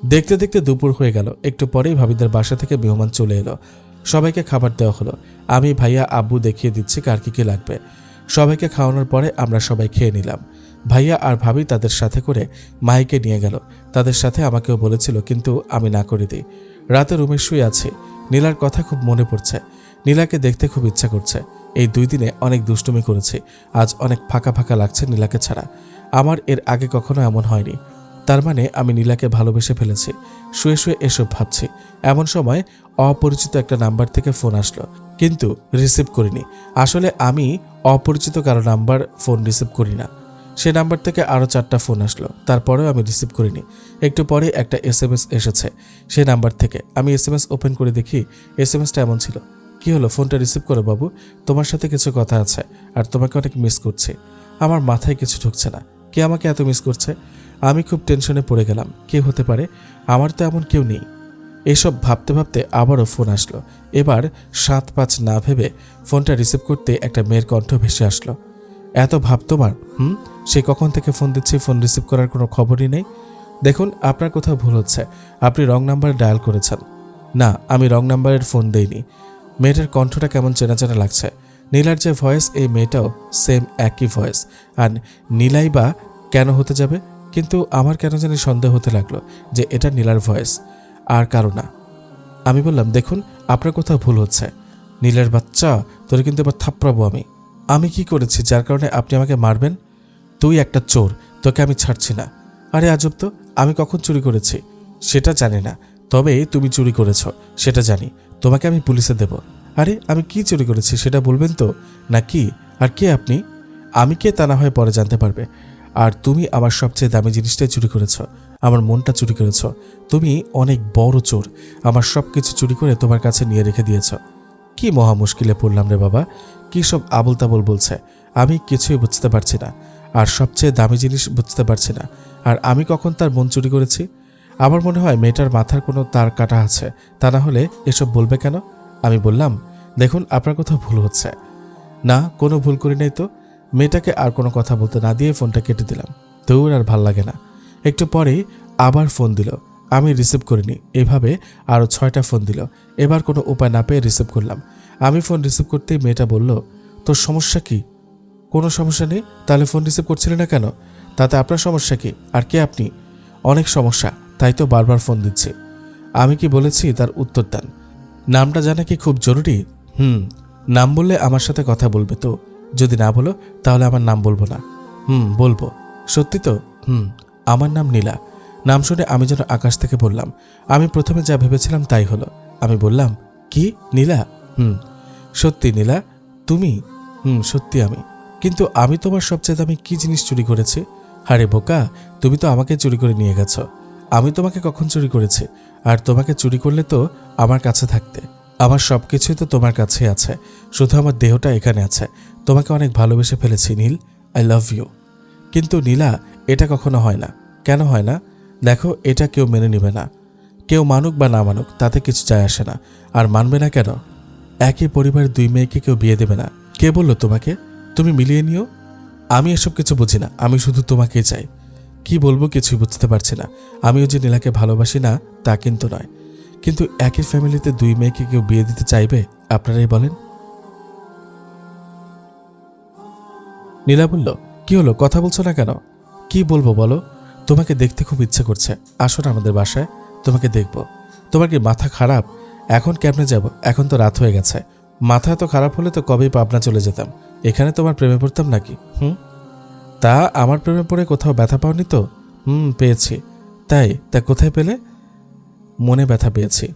দেখতে দেখতে দুপুর হয়ে গেল। একটু পরেই ভাবিদের বাসা থেকে মেহমান চলে এলো। সবাইকে খাবার দেওয়া হলো। আমি, ভাইয়া, আব্বু দেখিয়ে দিচ্ছি কার কি লাগবে। সবাইকে খাওয়ানোর পরে আমরা সবাই খেয়ে নিলাম। ভাইয়া আর ভাবি তাদের সাথে করে মাহিকে নিয়ে গেল। তাদের সাথে আমাকেও বলেছিল, কিন্তু আমি না করে দিই। রাতে রুমে শুয়ে আছি। নীলার কথা খুব মনে পড়ছে। নীলাকে দেখতে খুব ইচ্ছা করছে। এই 2 দিনে অনেক দুষ্টুমি করেছি। আজ অনেক ফাঁকা ফাঁকা লাগছে নীলাকে ছাড়া। আমার এর আগে কখনো এমন হয়নি। তার মানে আমি নীলাকে ভালোবেসে ফেলেছি। শুয়ে শুয়ে এসব ভাবছি। এমন সময় অপরিচিত একটা নাম্বার থেকে ফোন আসলো, কিন্তু রিসিভ করিনি। আসলে আমি অপরিচিত কারো নাম্বার ফোন রিসিভ করি না। সে নাম্বার থেকে আরও 4টা ফোন আসলো, তারপরেও আমি রিসিভ করিনি। একটু পরে একটা SMS এসেছে সে নাম্বার থেকে। আমি SMS ওপেন করে দেখি SMSটা এমন ছিল, কি হলো, ফোনটা রিসিভ করো বাবু, তোমার সাথে কিছু কথা আছে, আর তোমাকে অনেক মিস করছি। আমার মাথায় কিছু ঢুকছে না, কে আমাকে এত মিস করছে। আমি খুব টেনশনে পড়ে গেলাম। কে হতে পারে? আমার তো এমন কেউ নেই। এসব ভাবতে ভাবতে আবারও ফোন আসলো। এবার 7-5 না ভেবে ফোনটা রিসিভ করতে একটা মেয়ের কণ্ঠ ভেসে আসলো। এত ভাব তোমার? সে কখন থেকে ফোন দিচ্ছি, ফোন রিসিভ করার কোনো খবরই নেই। দেখুন, আপনার কোথাও ভুল হচ্ছে, আপনি রং নাম্বার ডায়াল করেছেন। না, আমি রং নাম্বারের ফোন দেইনি। মেয়েটার কণ্ঠটা কেমন চেনা চেনা লাগছে। নীলার যে ভয়েস, এই মেয়েটাও সেম একই ভয়েস। আর নীলাই বা কেন হতে যাবে? কিন্তু আমার কেন জানি সন্দেহ হতে লাগলো যে এটা নীলার ভয়েস, আর কারো না। আমি বললাম, দেখুন, আপনার কোথাও ভুল হচ্ছে। নীলের বাচ্চা, তোর কিন্তু এবার থাপড়াবো আমি। আমি কি করেছি যার কারণে আপনি আমাকে মারবেন? তুই একটা চোর, তোকে আমি ছাড়ছি না। আরে আজব তো, আমি কখন চুরি করেছি সেটা জানি না, তবে তুমি চুরি করেছ সেটা জানি। তোমাকে আমি পুলিশে দেব। আরে আমি কি চুরি করেছি সেটা বলবেন তো? না কি? আর কে আপনি? আমি কে তা না হয় পরে জানতে পারবে। আর তুমি আমার সবচেয়ে দামি জিনিসটাই চুরি করেছ, আমার মনটা চুরি করেছ। তুমি অনেক বড় চোর। আমার সব কিছু চুরি করে তোমার কাছে নিয়ে রেখে দিয়েছ। কি মহা মুশকিলে পড়লাম রে বাবা। কি সব আবল তাবল বলছে, আমি কিছুই বুঝতে পারছি না। আর সবচেয়ে দামি জিনিস বুঝতে পারছি না। আর আমি কখন তার মন চুরি করেছি? আমার মনে হয় মেয়েটার মাথার কোনো তার কাটা আছে, তা না হলে এসব বলবে কেন? আমি বললাম, দেখুন, আপনার কোথাও ভুল হচ্ছে। না, কোনো ভুল করি নাই তো। মেয়েটাকে আর কোনো কথা বলতে না দিয়ে ফোনটা কেটে দিলাম। দৌড়, আর ভাল লাগে না। একটু পরেই আবার ফোন দিল, আমি রিসিভ করিনি। এভাবে আরও 6টা ফোন দিল। এবার কোনো উপায় না পেয়ে রিসিভ করলাম। আমি ফোন রিসিভ করতেই মেয়েটা বলল, তোর সমস্যা কি? কোনো সমস্যা নেই। তাহলে ফোন রিসিভ করছিলেন না কেন? তাতে আপনার সমস্যা কি? আর কে আপনি? অনেক সমস্যা, তাই তো বারবার ফোন দিচ্ছি। আমি কি বলেছি তার উত্তর দেন। নামটা জানা কি খুব জরুরি? নাম বললে আমার সাথে কথা বলবে তো? যদি না বলো তাহলে আমার নাম বলবো না। বলবো। সত্যি তো? আমার নাম নীলা। নাম শুনে আমি যেন আকাশ থেকে বললাম। আমি প্রথমে যা ভেবেছিলাম তাই হলো। আমি বললাম, কি নীলা? সত্যি নীলা তুমি? সত্যি আমি। কিন্তু আমি তোমার সবচেয়ে দামি কি জিনিস চুরি করেছি? আরে বোকা, তুমি তো আমাকে চুরি করে নিয়ে গেছো। আমি তোমাকে কখন চুরি করেছি? আর তোমাকে চুরি করলে তো আমার কাছে থাকতে। আমার সব কিছুই তো তোমার কাছে আছে, শুধু আমার দেহটা এখানে আছে। তোমাকে অনেক ভালোবেসে ফেলেছি নীল, আই লাভ ইউ। কিন্তু নীলা, এটা কখনো হয় না। কেন হয় না? দেখো, এটা কেউ মেনে নেবে না। কেউ মানুক বা না মানুক তাতে কিছু যায় আসে না। আর মানবে না কেন? একই পরিবারের 2 মেয়েকে কেউ বিয়ে দেবে না। কে বলল তোমাকে? তুমি মিলিয়ে নিও। আমি এসব কিছু বুঝি না, আমি শুধু তোমাকেই চাই। কি বলবো কিছুই বুঝতে পারছি না। আমিও যে নীলাকে ভালোবাসি না তা কিন্তু নয়, কিন্তু একই ফ্যামিলিতে 2 মেয়েকে কেউ বিয়ে দিতে চাইবে? আপনারাই বলেন। নীলা বলল, কি হলো, কথা বলছো না কেন? কি বলবো বলো? তোমাকে দেখতে খুব ইচ্ছে করছে, আসো না আমাদের বাসায়, তোমাকে দেখবো। তোমার কি মাথা খারাপ? এখন কেমনে যাব? এখন তো রাত হয়ে গেছে। মাথা তো খারাপ হলে তো কবেই পাবনা চলে যেতাম। এখানে তোমার প্রেমে পড়তাম নাকি? তা আমার প্রেমে পড়ে কোথাও ব্যথা পাওনি তো? পেয়েছি। তা কোথায় পেলে? মনে ব্যথা পেয়েছি।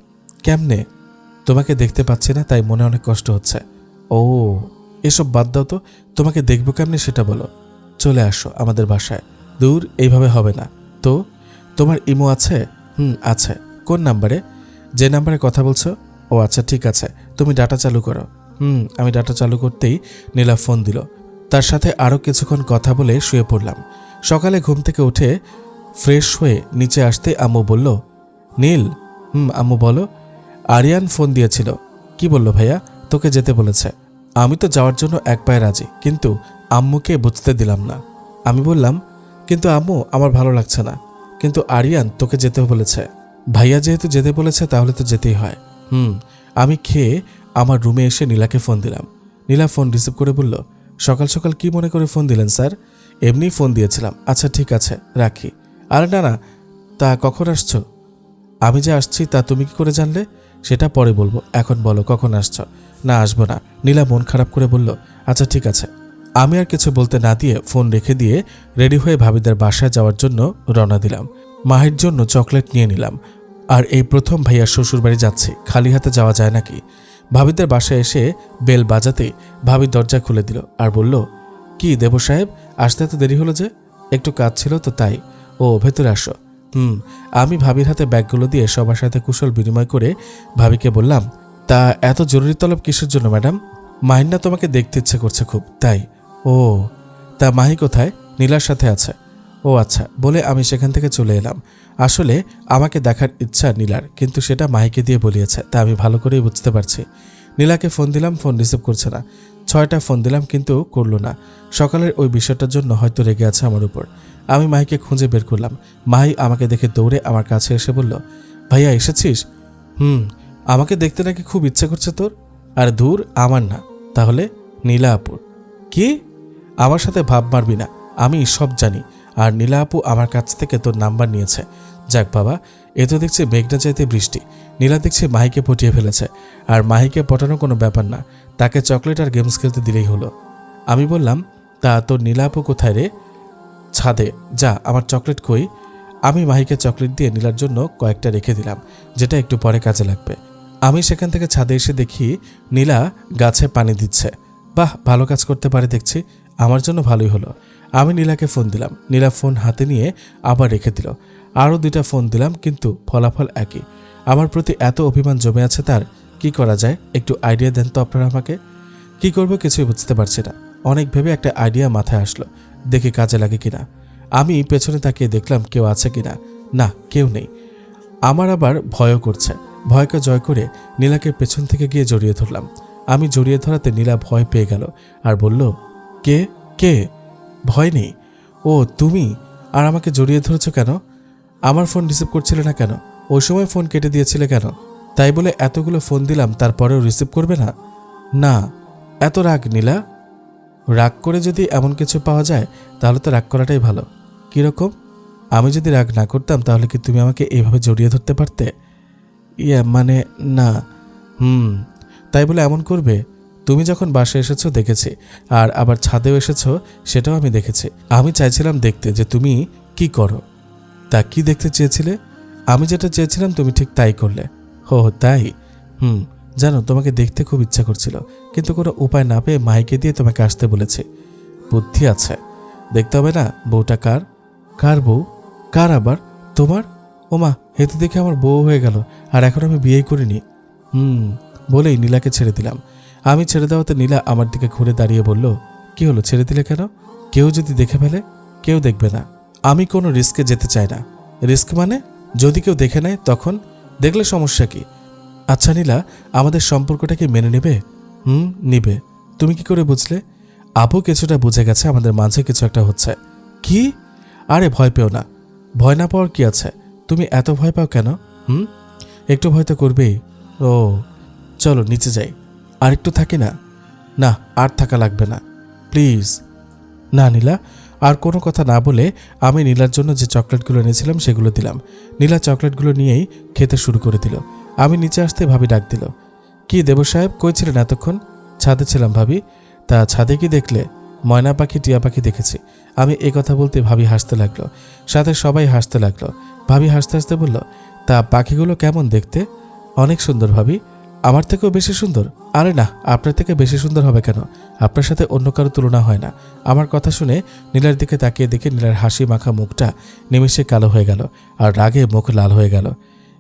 কেমনে? তোমাকে দেখতে পাচ্ছি না, তাই মনে অনেক কষ্ট হচ্ছে। ও, এসব বাদ দাও তো, তোমাকে দেখবো কেমনে সেটা বলো। চলে আসো আমাদের বাসায়। দূর, এইভাবে হবে না তো। তোমার ইমো আছে? আছে। কোন নাম্বারে? যে নাম্বারে কথা বলছো? ও আচ্ছা, ঠিক আছে, তুমি ডাটা চালু করো। আমি ডাটা চালু করতেই নীলা ফোন দিল। তার সাথে আরও কিছুক্ষণ কথা বলে শুয়ে পড়লাম। সকালে ঘুম থেকে উঠে ফ্রেশ হয়ে নিচে আসতে আম্মু বলল, নীল। আম্মু বলো। আরিয়ান ফোন দিয়েছিল। কি বলল ভাইয়া? তোকে যেতে বলেছে। আমি তো যাওয়ার জন্য এক পায়ে রাজি, কিন্তু আম্মুকে বুঝতে দিলাম না। আমি বললাম, কিন্তু আম্মু, আমার ভালো লাগছে না। কিন্তু আরিয়ান তোকে যেতে বলেছে। ভাইয়া যেহেতু যেতে বলেছে তাহলে তো যেতেই হয়। আমি খেয়ে আমার রুমে এসে নীলাকে ফোন দিলাম। নীলা ফোন রিসিভ করে বলল, সকাল সকাল কি মনে করে ফোন দিলেন স্যার? এমনিই ফোন দিয়েছিলাম। আচ্ছা ঠিক আছে, রাখি। আরে না না, তা কখন আসছো? আমি যে আসছি তা তুমি কি করে জানলে? সেটা পরে বলবো, এখন বলো কখন আসছো? না আসবো না। নীলা মন খারাপ করে বলল, আচ্ছা ঠিক আছে। আমি আর কিছু বলতে না দিয়ে ফোন রেখে দিয়ে রেডি হয়ে ভাবিদের বাসায় যাওয়ার জন্য রওনা দিলাম। মাহির জন্য চকলেট নিয়ে নিলাম। আর এই প্রথম ভাইয়ার শ্বশুরবাড়ি যাচ্ছি, খালি হাতে যাওয়া যায় নাকি? ভাবিদের বাসায় এসে বেল বাজাতে ভাবি দরজা খুলে দিল আর বলল, কি দেব সাহেব, আসতে এত দেরি হলো যে? একটু কাজ ছিল তো তাই। ও ভেতরে আসো। আমি ভাবির হাতে ব্যাগগুলো দিয়ে সবার সাথে কুশল বিনিময় করে ভাবিকে বললাম, তা এত জরুরি তলব কিসের জন্য ম্যাডাম? মাহির না তোমাকে দেখতে ইচ্ছে করছে খুব, তাই। ও, তা মাহি কোথায়? নীলার সাথে আছে। ও আচ্ছা, বলে আমি সেখান থেকে চলে এলাম। আসলে আমাকে দেখার ইচ্ছা নীলার, কিন্তু সেটা মাহিকে দিয়ে বলিয়েছে, তা আমি ভালো করেই বুঝতে পারছি। নীলাকে ফোন দিলাম, ফোন রিসিভ করছে না। 6টা ফোন দিলাম কিন্তু করলো না। সকালের ওই বিষয়টার জন্য হয়তো রেগে আছে আমার উপর। আমি মাহিকে খুঁজে বের করলাম। মাহি আমাকে দেখে দৌড়ে আমার কাছে এসে বলল, ভাইয়া এসেছিস? আমাকে দেখতে নাকি খুব ইচ্ছে করছে তোর? আর দূর, আমার না। তাহলে নীলা আপুর। কি? আমার সাথে ভাব মারবি না, আমি সব জানি। আর নীলা আপু আমার কাছ থেকে তোর নাম্বার নিয়েছে। যাক বাবা, এ তো দেখছি মেঘনা চাইতে বৃষ্টি। নীলা দেখছি মাহিকে পটিয়ে ফেলেছে। আর মাহিকে পটানো কোনো ব্যাপার না, তাকে চকলেট আর গেমস খেলতে দিলেই হলো। আমি বললাম, তা তোর নীলা আপু কোথায় রে? ছাদে। যা, আমার চকলেট কই? আমি মাহিকে চকলেট দিয়ে নীলার জন্য কয়েকটা রেখে দিলাম, যেটা একটু পরে কাজে লাগবে। আমি সেখান থেকে ছাদে এসে দেখি নীলা গাছে পানি দিচ্ছে। বাহ, ভালো কাজ করতে পারে দেখছি, আমার জন্য ভালোই হলো। আমি নীলাকে ফোন দিলাম। নীলা ফোন হাতে নিয়ে আবার রেখে দিল। আরও 2টা ফোন দিলাম, কিন্তু ফলাফল একই। আমার প্রতি এত অভিমান জমে আছে তার। কি করা যায়, একটু আইডিয়া দেন তো আপনারা আমাকে। কি করব কিছুই বুঝতে পারছি না। অনেক ভেবে একটা আইডিয়া মাথায় আসলো, দেখি কাজে লাগে কিনা। আমি পেছনে তাকিয়ে দেখলাম কেউ আছে কিনা। না, কেউ নেই। আমার আবার ভয়ও করছে। ভয়কে জয় করে নীলাকে পেছন থেকে গিয়ে জড়িয়ে ধরলাম। আমি জড়িয়ে ধরাতে নীলা ভয় পেয়ে গেল আর বলল, কে কে? ভয় নেই। ও তুমি? আর আমাকে জড়িয়ে ধরেছ কেন? আমার ফোন রিসিভ করছিলে না কেন? ওই সময় ফোন কেটে দিয়েছিলে কেন? তাই বলে এতগুলো ফোন দিলাম, তারপরেও রিসিভ করবে না? না। এত রাগ নীলা? রাগ করে যদি এমন কিছু পাওয়া যায় তাহলে তো রাগ করাটাই ভালো। কীরকম? আমি যদি রাগ না করতাম তাহলে কি তুমি আমাকে এইভাবে জড়িয়ে ধরতে পারতে? মানে না। তাই বলে এমন করবে? তুমি যখন বাসায় এসেছো দেখেছি, আর আবার ছাদেও এসেছো, সেটাও আমি দেখেছি। আমি চাইছিলাম দেখতে যে তুমি কি করো। তা কি দেখতে চেয়েছিলে? আমি যেটা চেয়েছিলাম তুমি ঠিক তাই করলে। হো তাই? জানো, তোমাকে দেখতে খুব ইচ্ছা করছিল, কিন্তু কোনো উপায় না পেয়ে মাইকে দিয়ে তোমাকে আসতে বলেছি। বুদ্ধি আছে। দেখতে হবে না বউটা কার? কার বউ? কার আবার? তোমার? ওমা, হেতু দেখে আমার বউ হয়ে গেল, আর এখন আমি বিয়েই করিনি। বলেই নীলাকে ছেড়ে দিলাম। আমি ছেড়ে দেওয়াতে নীলা আমার দিকে ঘুরে দাঁড়িয়ে বলল, কি হলো, ছেড়ে দিলে কেন? কেউ যদি দেখে ফেলে? কেউ দেখবে না। আমি কোনো রিস্কে যেতে চাই না। রিস্ক মানে? যদি কেউ দেখে নেয় তখন? দেখলে সমস্যা কি? আচ্ছা নীলা, আমাদের সম্পর্কটা কি মেনে নেবে? নিবে। তুমি কি করে বুঝলে? আপু কিছুটা বুঝে গেছে আমাদের মাঝে কিছু একটা হচ্ছে। কি? আরে ভয় পেও না। ভয় না পাওয়ার কি আছে? তুমি এত ভয় পাও কেন? একটু ভয় তো করবেই। ও, চলো নিচে যাই। আর একটু থাকি না? না, আর থাকা লাগবে না, প্লিজ। না নীলা, আর কোনো কথা না বলে আমি নীলার জন্য যে চকলেটগুলো এনেছিলাম সেগুলো দিলাম। নীলা চকলেটগুলো নিয়েই খেতে শুরু করে দিল। আমি নিচে আসতে ভাবি ডাক দিল, কি দেব সাহেব, কই ছিলেন এতক্ষণ? ছাদে ছিলাম ভাবি। তা ছাদে কি দেখলে? ময়না পাখি, টিয়া পাখি দেখেছি। আমি এই কথা বলতে ভাবি হাসতে লাগলো, সাথে সবাই হাসতে লাগলো। ভাবি হাসতে হাসতে বলল, তা পাখিগুলো কেমন দেখতে? অনেক সুন্দর ভাবি। আমার থেকেও বেশি সুন্দর? আরে না, আপনার থেকে বেশি সুন্দর হবে কেন? আপনার সাথে অন্য কারো তুলনা হয় না। আমার কথা শুনে নীলার দিকে তাকিয়ে দেখে নীলার হাসি মাখা মুখটা নিমেষে কালো হয়ে গেল, আর রাগে মুখ লাল হয়ে গেল।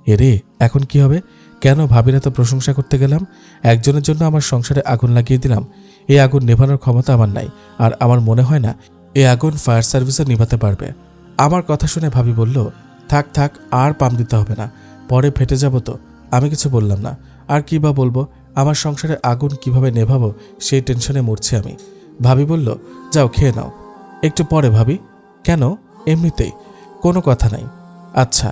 এরে, এখন কি হবে? কেন ভাবির এত প্রশংসা করতে গেলাম? একজনের জন্য আমার সংসারে আগুন লাগিয়ে দিলাম। এই আগুন নেভানোর ক্ষমতা আমার নাই, আর আমার মনে হয় না এই আগুন ফায়ার সার্ভিসে নিভাতে পারবে। আমার কথা শুনে ভাবি বলল, থাক থাক, আর পাম দিতে হবে না, পরে ফেটে যাব তো। আমি কিছু বললাম না। আর কি বা বলবো? আমার সংসারে আগুন কিভাবে নেভাবো সেই টেনশনে মরছি আমি। ভাবি বলল, যাও খেয়ে নাও। একটু পরে ভাবি। কেন? এমনিতেই, কোনো কথা নাই। আচ্ছা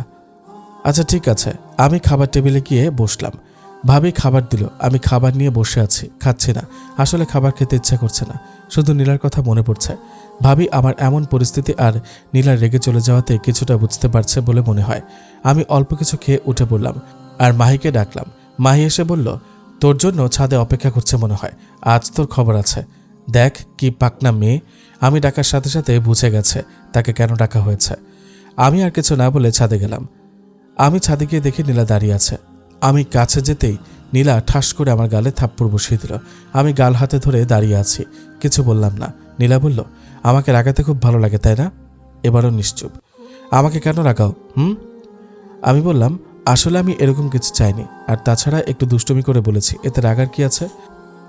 আচ্ছা ঠিক আছে। আমি খাবার টেবিলে গিয়ে বসলাম। ভাবি খাবার দিল। আমি খাবার নিয়ে বসে আছি, খাচ্ছি না। আসলে খাবার খেতে ইচ্ছা করছে না, শুধু নীলার কথা মনে পড়ছে। ভাবি আমার এমন পরিস্থিতি আর নীলার রেগে চলে যাওয়াতে কিছুটা বুঝতে পারছে বলে মনে হয়। আমি অল্প কিছু খেয়ে উঠে পড়লাম আর মাহিকে ডাকলাম। মাহি এসে বলল, তোর জন্য ছাদে অপেক্ষা করছে মনে হয়, আজ তোর খবর আছে। দেখ কি পাকনা মেয়ে। আমি ডাকার সাথে সাথে বুঝে গেছে তাকে কেন ডাকা হয়েছে। আমি আর কিছু না বলে ছাদে গেলাম। আমি ছাদে গিয়ে দেখি নীলা দাঁড়িয়ে আছে। আমি কাছে যেতেই নীলা ঠাস করে আমার গালে থাপ্পড় বসিয়ে দিল। আমি গাল হাতে ধরে দাঁড়িয়ে আছি, কিছু বললাম না। নীলা বলল, আমাকে রাগাতে খুব ভালো লাগে তাই না? এবারও নিশ্চুপ। আমাকে কেন রাগাও? আমি বললাম, আসলে আমি এরকম কিছু চাইনি, আর তাছাড়া একটু দুষ্টুমি করে বলেছি, এতে রাগার কি আছে?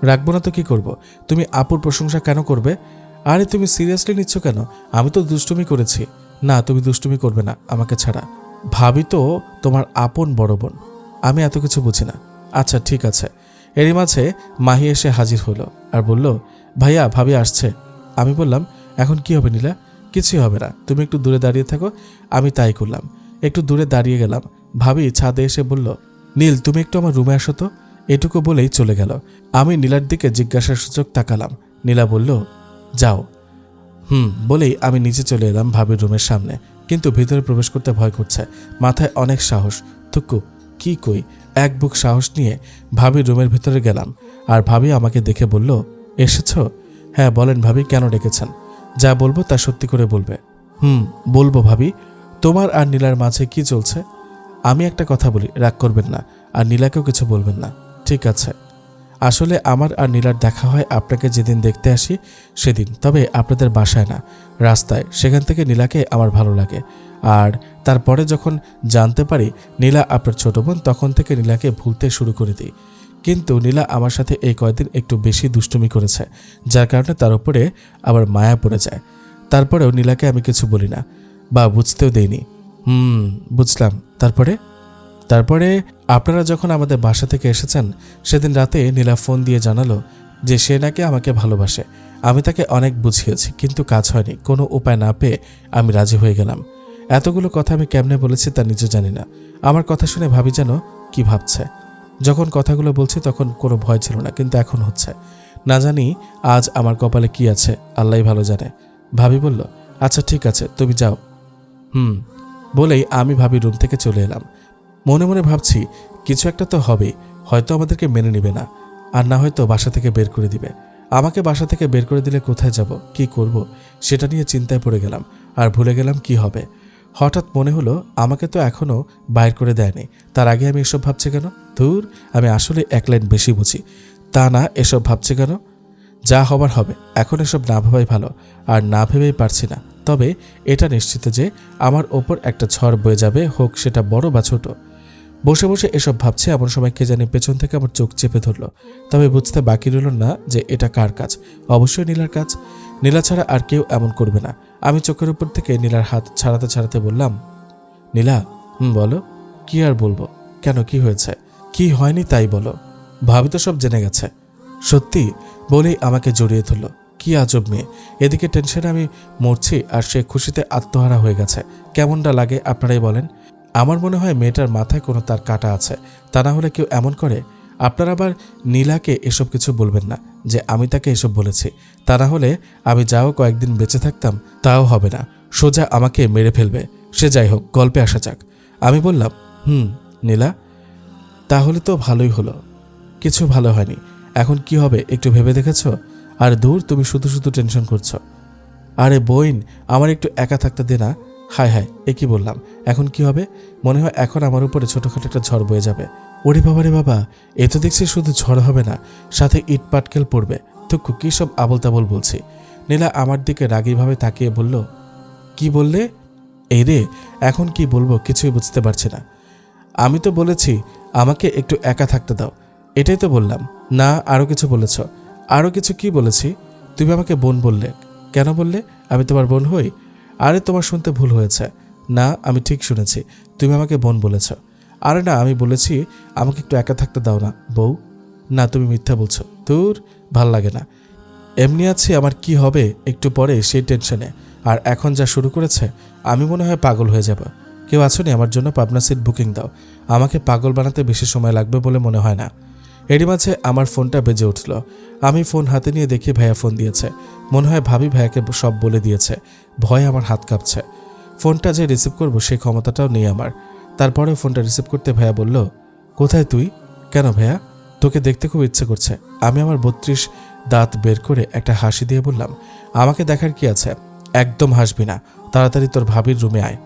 রাখবো না তো কি করব? তুমি আপুর প্রশংসা কেন করবে? আরে তুমি সিরিয়াসলি নিচ্ছ কেন? আমি তো দুষ্টুমি করেছি। না, তুমি দুষ্টুমি করবে না আমাকে ছাড়া। ভাবি তো তোমার আপন বড় বোন, আমি এত কিছু বুঝি না। আচ্ছা ঠিক আছে। এরই মাঝে মাহি এসে হাজির হলো আর বলল, ভাইয়া ভাবি আসছে। আমি বললাম, এখন কি হবে নীলা? কিছুই হবে না, তুমি একটু দূরে দাঁড়িয়ে থাকো। আমি তাই করলাম, একটু দূরে দাঁড়িয়ে গেলাম। ভাবি ছাদে এসে বলল, নীল তুমি একটু আমার রুমে আসো তো। এটুকু বলেই চলে গেল। আমি নীলার দিকে জিজ্ঞাসার সুযোগ তাকালাম। নীলা বলল, যাও। বলেই আমি নিচে চলে এলাম ভাবির রুমের সামনে, কিন্তু ভিতরে প্রবেশ করতে ভয় করছে। মাথায় অনেক সাহস। থুকু কি কই, এক বুক সাহস নিয়ে ভাবির রুমের ভিতরে গেলাম। আর ভাবি আমাকে দেখে বলল, এসেছ? হ্যাঁ বলেন ভাবি, কেন ডেকেছেন? যা বলবো তা সত্যি করে বলবে। বলবো ভাবি। তোমার আর নীলার মাঝে কি চলছে? আমি একটা কথা বলি, রাগ করবেন না, আর নীলাকেও কিছু বলবেন না, ঠিক আছে? আসলে আমার আর নীলার দেখা হয় আপনাকে যেদিন দেখতে আসি সেদিন, তবে আপনাদের বাসায় না, রাস্তায়। সেখান থেকে নীলাকে আমার ভালো লাগে। আর তারপরে যখন জানতে পারি নীলা আপনার ছোট বোন, তখন থেকে নীলাকে ভুলতে শুরু করে দিই। কিন্তু নীলা আমার সাথে এই কয়েকদিন একটু বেশি দুষ্টুমি করেছে, যার কারণে তার উপরে আবার মায়া পড়ে যায়। তারপরেও নীলাকে আমি কিছু বলি না বা বুঝতেও দেইনি। বুঝলাম। তারপরে আপনারা যখন আমাদের বাসা থেকে এসেছেন সেদিন রাতে নীলা ফোন দিয়ে জানালো যে সে নাকি আমাকে ভালোবাসে। আমি তাকে অনেক বুঝিয়েছি, কিন্তু কাজ হয়নি। কোনো উপায় না পেয়ে আমি রাজি হয়ে গেলাম। এতগুলো কথা আমি কেমনে বলেছি তা নিজে জানি না। আমার কথা শুনে ভাবি যেন কি ভাবছে। যখন কথাগুলো বলছি তখন কোনো ভয় ছিল না, কিন্তু এখন হচ্ছে। না জানি আজ আমার কপালে কি আছে, আল্লাহই ভালো জানে। ভাবি বলল, আচ্ছা ঠিক আছে তুমি যাও। বলেই আমি ভাবির রুম থেকে চলে এলাম। মনে মনে ভাবছি কিছু একটা তো হবেই, হয়তো আমাদেরকে মেনে নেবে না, আর না হয়তো বাসা থেকে বের করে দিবে। আমাকে বাসা থেকে বের করে দিলে কোথায় যাব, কি করব, সেটা নিয়ে চিন্তায় পড়ে গেলাম। আর ভুলে গেলাম কি হবে। হঠাৎ মনে হলো আমাকে তো এখনও বাইর করে দেয়নি, তার আগে আমি এসব ভাবছি কেন? ধুর, আমি আসলে এক লাইন বেশি বুঝি। তা না, এসব ভাবছি কেন? যা হবার হবে, এখন এসব না ভাবাই ভালো। আর না ভেবেই পারছি না। তবে এটা নিশ্চিত যে আমার ওপর একটা ঝড় বয়ে যাবে, হোক সেটা বড় বা ছোট। বসে বসে এসব ভাবছে এমন সময় কে জানি পেছন থেকে আমার চোখ চেপে ধরল। তবে বুঝতে বাকি রইল না যে এটা কার কাজ। অবশ্যই নীলার কাজ। নীলা ছাড়া আর কেউ এমন করবে না। আমি চোখের উপর থেকে নীলার হাত ছাড়াতে ছাড়াতে বললাম, নীলা। বলো। কি আর বলবো, কেন কি হয়েছে? কি হয়নি তাই বলো। ভাবি তো সব জেনে গেছে। সত্যি? বলেই আমাকে জড়িয়ে ধরল। কি আজব মেয়ে, এদিকে টেনশনে আমি মরছি আর সে খুশিতে আত্মহারা হয়ে গেছে। কেমনটা লাগে আপনারাই বলেন। আমার মনে হয় মেয়েটার মাথায় কোনো তার কাটা আছে, তা না হলে কেউ এমন করে? আপনারা আবার নীলাকে এসব কিছু বলবেন না যে আমি তাকে এসব বলেছি, তা না হলে আমি যাও কয়েকদিন বেঁচে থাকতাম তাও হবে না, সোজা আমাকে মেরে ফেলবে। সে যাই হোক, গল্পে আসা যাক। আমি বললাম, নীলা, তাহলে তো ভালোই হলো। কিছু ভালো হয়নি, এখন কি হবে একটু ভেবে দেখেছ? আর দূর, তুমি শুধু শুধু টেনশন করছো। আরে বোন, আমার একটু একা থাকতে দে না। হায় হায়, এ কি বললাম? এখন কি হবে? মনে হয় এখন আমার উপরে ছোটখাটো একটা ঝড় বয়ে যাবে। ওরে বাবা রে বাবা, এ তো দেখছি শুধু ঝড় হবে না, সাথে ইট পাটকেল পড়বে। তো কি সব আবল তাবল বলছি। নীলা আমার দিকে রাগীভাবে তাকিয়ে বলল, কি বললে? এই রে, এখন কি বলবো কিছুই বুঝতে পারছি না। আমি তো বলেছি আমাকে একটু একা থাকতে দাও, এটাই তো বললাম। না, আরো কিছু বলেছ। আরো কিছু কি বলেছি? তুমি আমাকে বোন বললে। কেন বললে? আমি তোমার বোন হই? আরে তোমার শুনতে ভুল হয়েছে। না, আমি ঠিক শুনেছি, তুমি আমাকে বোন বলেছ। আরে না, আমি বলেছি আমাকে একটু একা থাকতে দাও না বউ। না, তুমি মিথ্যা বলছো। তোর ভাল লাগে না। এমনি আছি, আমার কি হবে একটু পরে সেই টেনশনে। আর এখন যা শুরু করেছে, আমি মনে হয় পাগল হয়ে যাব। কেউ আছো নি আমার জন্য পাবনা সিট বুকিং দাও, আমাকে পাগল বানাতে বেশি সময় লাগবে বলে মনে হয় না। এরই মাঝে আমার ফোনটা বেজে উঠল। আমি ফোন হাতে নিয়ে দেখি ভাইয়া ফোন দিয়েছে। মনে হয় ভাবি ভাইয়াকে সব বলে দিয়েছে। ভয়ে আমার হাত কাঁপছে। ফোনটা যে রিসিভ করব সেই ক্ষমতাটাও নেই আমার। তারপরেও ফোনটা রিসিভ করতে ভাইয়া বলল, কোথায় তুই? কেন ভাইয়া? তোকে দেখতে খুব ইচ্ছে করছে। আমি আমার 32 দাঁত বের করে একটা হাসি দিয়ে বললাম, আমাকে দেখার কি আছে? একদম হাসবি না, তাড়াতাড়ি তোর ভাবির রুমে আয়।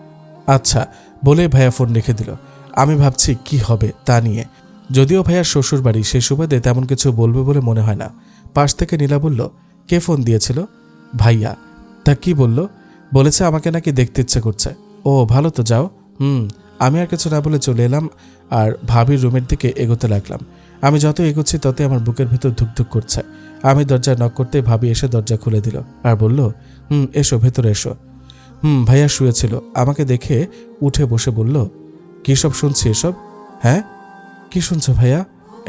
আচ্ছা বলে ভাইয়া ফোন রেখে দিল। আমি ভাবছি কি হবে তা নিয়ে। যদিও ভাইয়ার শ্বশুর বাড়ি, সেই সুবাদে তেমন কিছু বলবে বলে মনে হয় না। পাশ থেকে নীলা বলল, কে ফোন দিয়েছিল? ভাইয়া। তা কি বলল? বলেছে আমাকে নাকি দেখতে ইচ্ছে করছে। ও ভালো তো, যাও। আমি আর কিছু না বলে চলে এলাম আর ভাবির রুমের দিকে এগোতে লাগলাম। আমি যত এগোচ্ছি ততই আমার বুকের ভেতর ধুকধুক করছে। আমি দরজায় নক করতে ভাবি এসে দরজা খুলে দিল আর বলল, এসো ভেতরে এসো। ভাইয়া শুয়েছিল। আমাকে দেখে উঠে বসে বলল, কী সব শুনছি এসব? হ্যাঁ কি শুনছো ভাইয়া?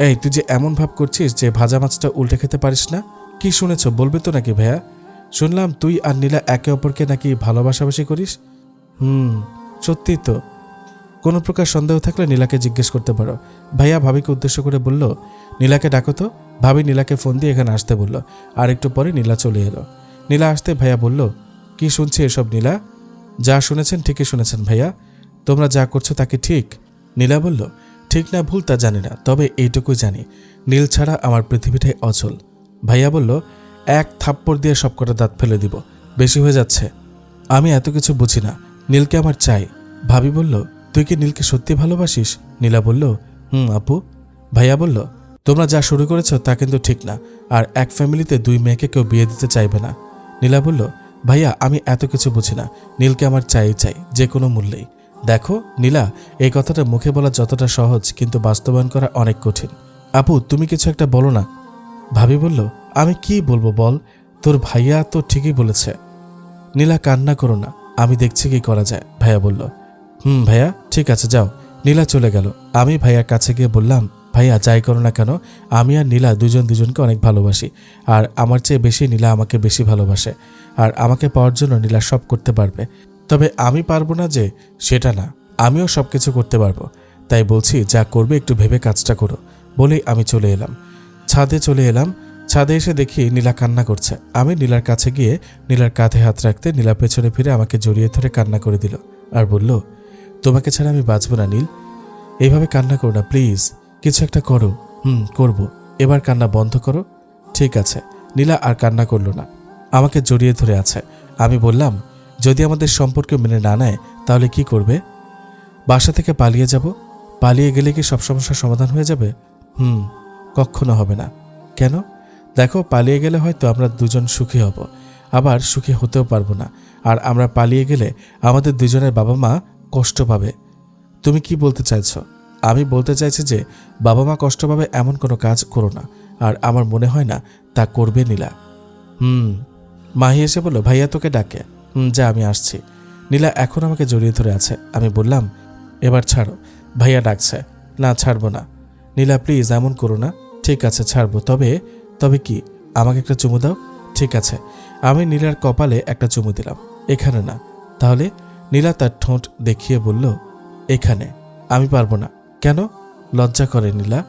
এই তুই যে এমন ভাব করছিস যে ভাজা মাছটা উল্টে খেতে পারিস না। কি শুনেছ বলবি তো নাকি ভাইয়া? শুনলাম তুই আর নীলা একে অপরকে নাকি ভালোবাসাবাসি করিস। সত্যি তো। কোনো প্রকার সন্দেহ থাকলে নীলাকে জিজ্ঞেস করতে পারো। ভাইয়া ভাবিকে উদ্দেশ্য করে বলল, নীলাকে ডাকো তো। ভাবি নীলাকে ফোন দিয়ে এখানে আসতে বলল। আর একটু পরে নীলা চলে এলো। নীলা আসতে ভাইয়া বলল, কি শুনছি এসব নীলা? যা শুনেছেন ঠিকই শুনেছেন ভাইয়া। তোমরা যা করছো তা কি ঠিক? নীলা বলল, ঠিক না ভুল তা জানি না, তবে এইটুকুই জানি, নীল ছাড়া আমার পৃথিবীটাই অচল। ভাইয়া বলল, এক থাপ্পড় দিয়ে সবকটা দাঁত ফেলে দিব, বেশি হয়ে যাচ্ছে। আমি এত কিছু বুঝি না, নীলকে আমার চাই। ভাবি বলল, তুই কি নীলকে সত্যি ভালোবাসিস? নীলা বলল, আপু। ভাইয়া বলল, তোমরা যা শুরু করেছ তা কিন্তু ঠিক না, আর এক ফ্যামিলিতে 2 মেয়েকে কেউ বিয়ে দিতে চাইবে না। নীলা বলল, ভাইয়া আমি এত কিছু বুঝি না, নীলকে আমার চাই, যে কোনো মূল্যেই। দেখো নীলা, এই কথাটা মুখে বলা যতটা সহজ কিন্তু বাস্তবায়ন করা অনেক কঠিন। আপু তুমি কিছু একটা বলো না। ভাবি বলল, আমি কি বলবো বল, তোর ভাইয়া তো ঠিকই বলেছে। নীলা কান্না করো না, আমি দেখছি কি করা যায়। ভাইয়া বলল, ভাইয়া ঠিক আছে যাও। নীলা চলে গেল। আমি ভাইয়ার কাছে গিয়ে বললাম, ভাইয়া যাই করো না কেন, আমি আর নীলা দুজনকে অনেক ভালোবাসি, আর আমার চেয়ে বেশি নীলা আমাকে বেশি ভালোবাসে, আর আমাকে পাওয়ার জন্য নীলা সব করতে পারবে। তবে আমি পারবো না যে সেটা না, আমিও সব কিছু করতে পারবো। তাই বলছি যা করবে একটু ভেবে কাজটা করো। বলেই আমি চলে এলাম। ছাদে চলে এলাম। ছাদে এসে দেখি নীলা কান্না করছে। আমি নীলার কাছে গিয়ে নীলার কাঁধে হাত রাখতে নীলা পেছনে ফিরে আমাকে জড়িয়ে ধরে কান্না করে দিল আর বলল, তোমাকে ছাড়া আমি বাঁচব না নীল, এইভাবে কান্না করো না প্লিজ, কিছু একটা করো। করব, এবার কান্না বন্ধ করো। ঠিক আছে। নীলা আর কান্না করলো না, আমাকে জড়িয়ে ধরে আছে। আমি বললাম, যদি আমাদের সম্পর্ক মেনে না নেয় তাহলে কি করবে? বাসা থেকে পালিয়ে যাব। পালিয়ে গেলে কি সব সমস্যার সমাধান হয়ে যাবে? কখনো হবে না। কেন? দেখো, পালিয়ে গেলে হয়তো আমরা দুজন সুখী হব, আবার সুখী হতেও পারবো না। আর আমরা পালিয়ে গেলে আমাদের দুজনের বাবা মা কষ্ট পাবে। তুমি কি বলতে চাইছো? আমি বলতে চাইছি যে বাবা মা কষ্ট পাবে এমন কোনো কাজ করো না, আর আমার মনে হয় না তা করবে নীলা। মাহি এসে বলল, ভাইয়া তোকে ডাকে। যা আমি আসছি। নীলা এখন আমাকে জড়িয়ে ধরে আছে। আমি বললাম, এবার ছাড়ো, ভাইয়া ডাকছে। না ছাড়বো না। নীলা প্লিজ এমন করো না। ঠিক আছে ছাড়বো, তবে কি, আমাকে একটা চুমু দাও। ঠিক আছে। আমি নীলার কপালে একটা চুমু দিলাম। এখানে না। তাহলে? নীলা তার ঠোঁট দেখিয়ে বলল, এখানে। আমি পারবো না। কেন? লজ্জা করে নীলা।